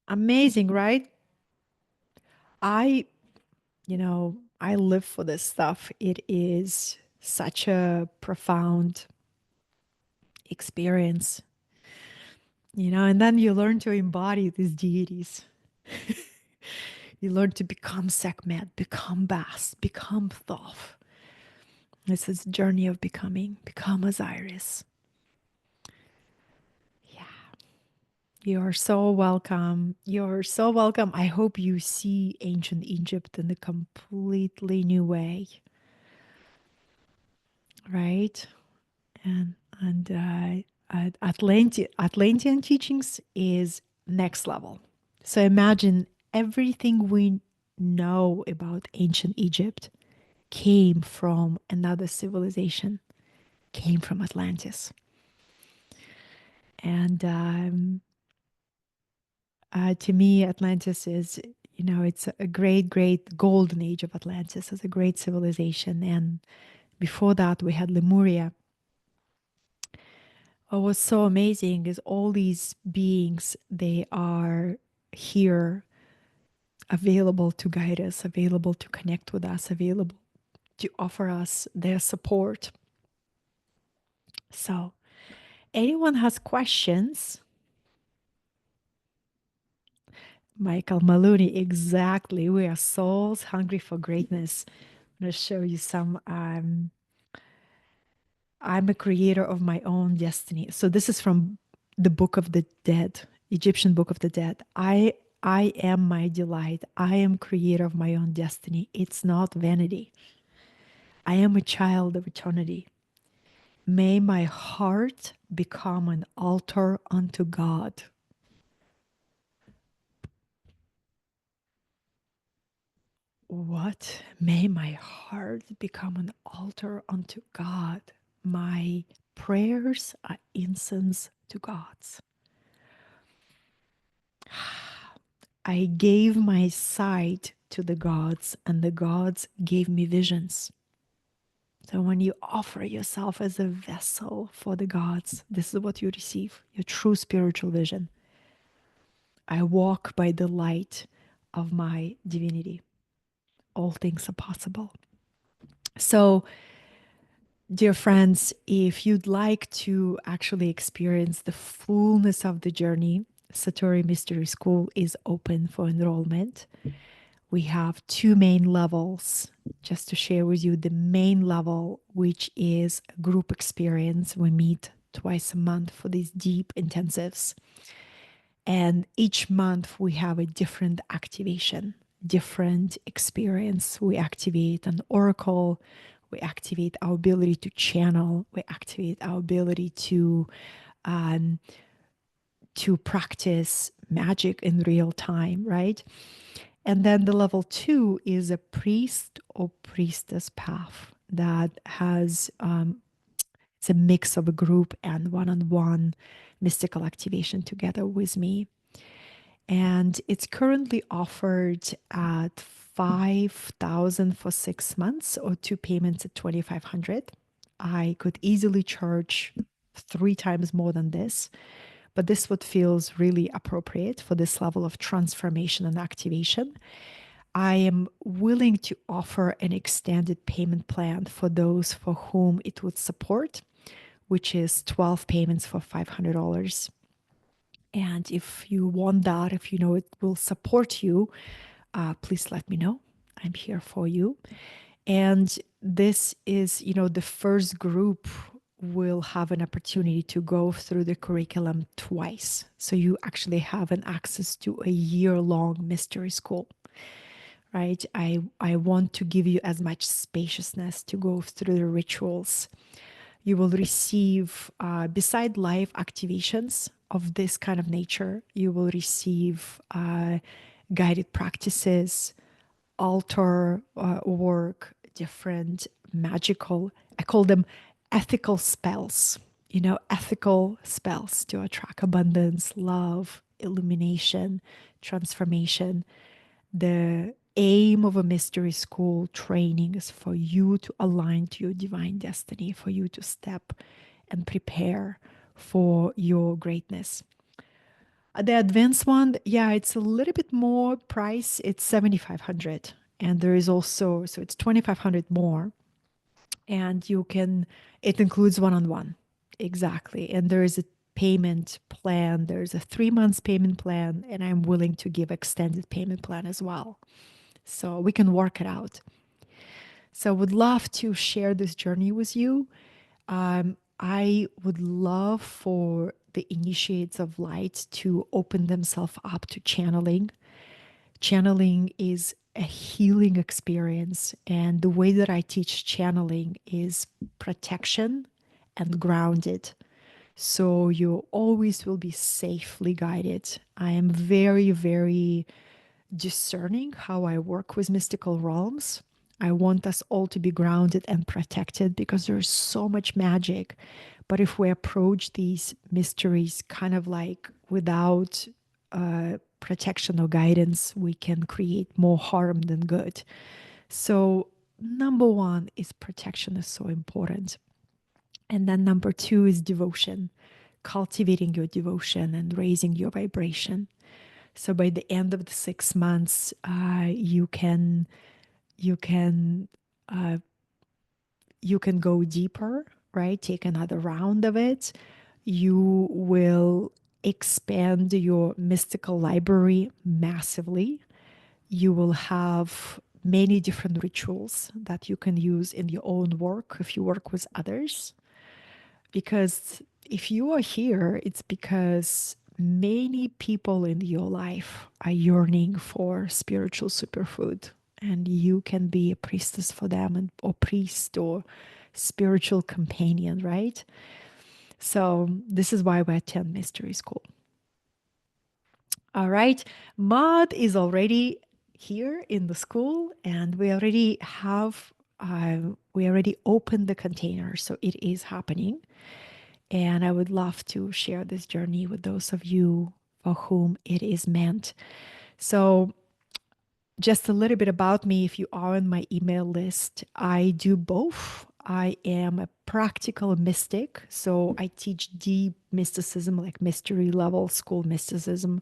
Amazing, right? I, I live for this stuff. It is such a profound experience, and then you learn to embody these deities. You learn to become Sekhmet, become Bast, become Thoth. It's this journey of become Osiris. Yeah. You're so welcome. You're so welcome. I hope you see ancient Egypt in a completely new way, right? And Atlantean teachings is next level. So imagine everything we know about ancient Egypt came from another civilization, came from Atlantis. And to me, Atlantis is, it's a great, great golden age of Atlantis as a great civilization. And before that, we had Lemuria. What was so amazing is all these beings, they are here, available to guide us, available to connect with us, available to offer us their support. So, anyone has questions? Michael Maloney, exactly. We are souls hungry for greatness. I'm going to show you some. I'm a creator of my own destiny. So this is from the Book of the Dead, Egyptian Book of the Dead. I am my delight. I am creator of my own destiny. It's not vanity. I am a child of eternity. May my heart become an altar unto God. What? May my heart become an altar unto God. My prayers are incense to God's. I gave my sight to the gods, and the gods gave me visions. So when you offer yourself as a vessel for the gods, this is what you receive, your true spiritual vision. I walk by the light of my divinity. All things are possible. So, dear friends, if you'd like to actually experience the fullness of the journey, Satori Mystery School is open for enrollment. We have two main levels. Just to share with you, the main level, which is a group experience, we meet twice a month for these deep intensives. And each month we have a different activation, different experience. We activate an oracle, we activate our ability to channel, we activate our ability um, to practice magic in real time, right? And then the level two is a priest or priestess path that has it's a mix of a group and one-on-one mystical activation together with me. And it's currently offered at 5,000 for 6 months or two payments at 2,500. I could easily charge three times more than this, but this what feels really appropriate for this level of transformation and activation. I am willing to offer an extended payment plan for those for whom it would support, which is 12 payments for $500. And if you want that, if you know it will support you, please let me know. I'm here for you. And this is, the first group will have an opportunity to go through the curriculum twice. So you actually have an access to a year-long mystery school, right? I want to give you as much spaciousness to go through the rituals. You will receive, beside live activations of this kind of nature, you will receive guided practices, altar work, different magical, I call them ethical spells, ethical spells to attract abundance, love, illumination, transformation. The aim of a mystery school training is for you to align to your divine destiny, for you to step and prepare for your greatness. The advanced one, yeah, it's a little bit more price. It's 7,500. And there is also, so it's 2,500 more. And you can, it includes one-on-one. Exactly. And there is a payment plan. There's a 3 months payment plan, and I'm willing to give extended payment plan as well. So we can work it out. So I would love to share this journey with you. I would love for the initiates of light to open themselves up to channeling. Channeling is a healing experience. And the way that I teach channeling is protection and grounded. So you always will be safely guided. I am very, very discerning how I work with mystical realms. I want us all to be grounded and protected because there's so much magic. But if we approach these mysteries kind of like without protection or guidance, we can create more harm than good. So, number one is protection is so important. And then number two is devotion, cultivating your devotion and raising your vibration. So by the end of the 6 months, you can uh, you can go deeper, right? Take another round of it. You will expand your mystical library massively. You will have many different rituals that you can use in your own work if you work with others. Because if you are here, it's because many people in your life are yearning for spiritual superfood, and you can be a priestess for them, and or priest or spiritual companion, right? So this is why we attend mystery school. All right, Maud is already here in the school, and we already opened the container, so it is happening. And I would love to share this journey with those of you for whom it is meant. So, just a little bit about me if you are on my email list. I do both. I am a practical mystic. So, I teach deep mysticism, like mystery level school mysticism.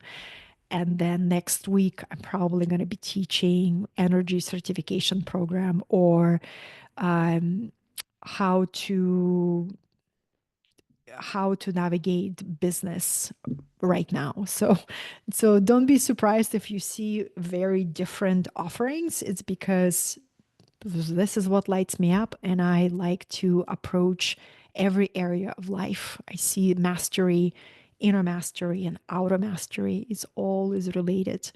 And then next week, I'm probably going to be teaching energy certification program or how to navigate business right now. So don't be surprised if you see very different offerings. It's because this is what lights me up, and I like to approach every area of life. I see mastery, inner mastery, and outer mastery. It's all is related.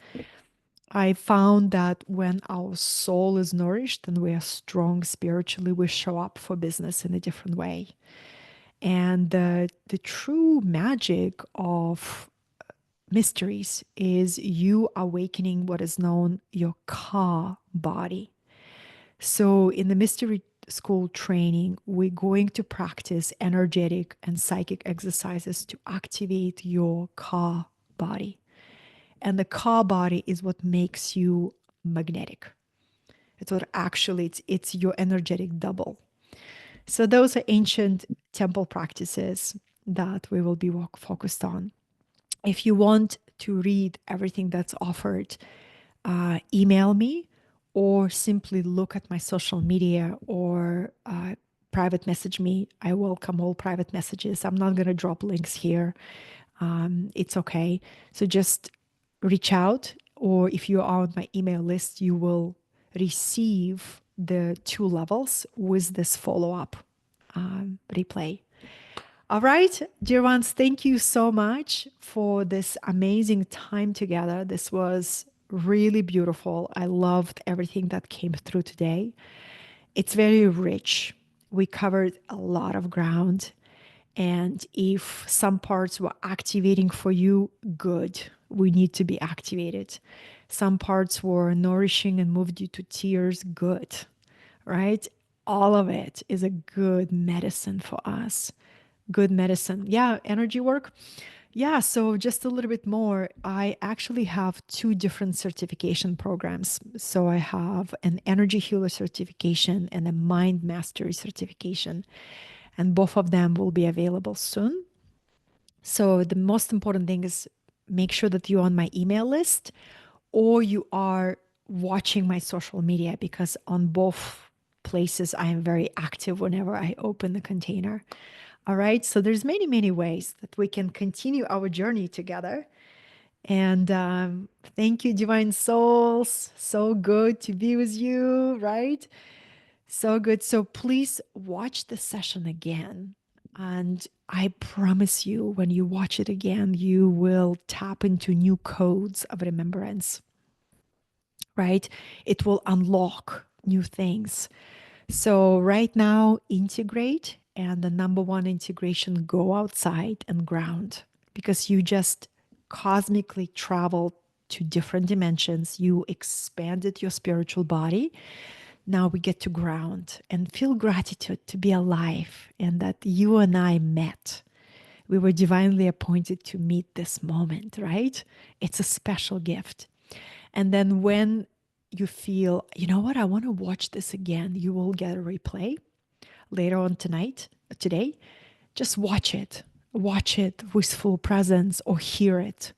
I found that when our soul is nourished and we are strong spiritually, we show up for business in a different way. And the true magic of mysteries is you awakening what is known your ka body. So in the mystery school training, we're going to practice energetic and psychic exercises to activate your ka body. And the ka body is what makes you magnetic. It's what actually it's your energetic double. So those are ancient temple practices that we will be focused on. If you want to read everything that's offered, email me or simply look at my social media or private message me. I welcome all private messages. I'm not going to drop links here. It's okay. So just reach out, or if you are on my email list, you will receive the 2 levels with this follow up replay. All right, dear ones, thank you so much for this amazing time together. This was really beautiful. I loved everything that came through today. It's very rich. We covered a lot of ground. And if some parts were activating for you, good. We need to be activated. Some parts were nourishing and moved you to tears, good. Right? All of it is a good medicine for us. Good medicine. Yeah, energy work. Yeah, so just a little bit more. I actually have 2 different certification programs. So I have an energy healer certification and a mind mastery certification, and both of them will be available soon. So the most important thing is make sure that you're on my email list or you are watching my social media, because on both places I am very active whenever I open the container. All right. So there's many, many ways that we can continue our journey together. And thank you, Divine Souls. So good to be with you, right? So good. So please watch the session again. And I promise you, when you watch it again, you will tap into new codes of remembrance, right? It will unlock new things. So, right now, integrate. And the number one integration, go outside and ground, because you just cosmically traveled to different dimensions. You expanded your spiritual body. Now we get to ground and feel gratitude to be alive and that you and I met. We were divinely appointed to meet this moment, right? It's a special gift. And then when you feel, you know what, I want to watch this again, you will get a replay later on today. Just watch it. Watch it with full presence or hear it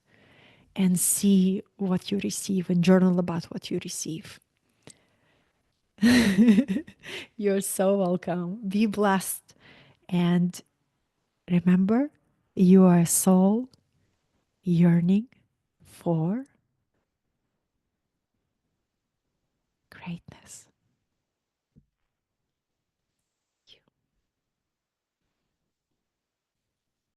and see what you receive and journal about what you receive. You're so welcome. Be blessed. And remember, you are a soul yearning for greatness.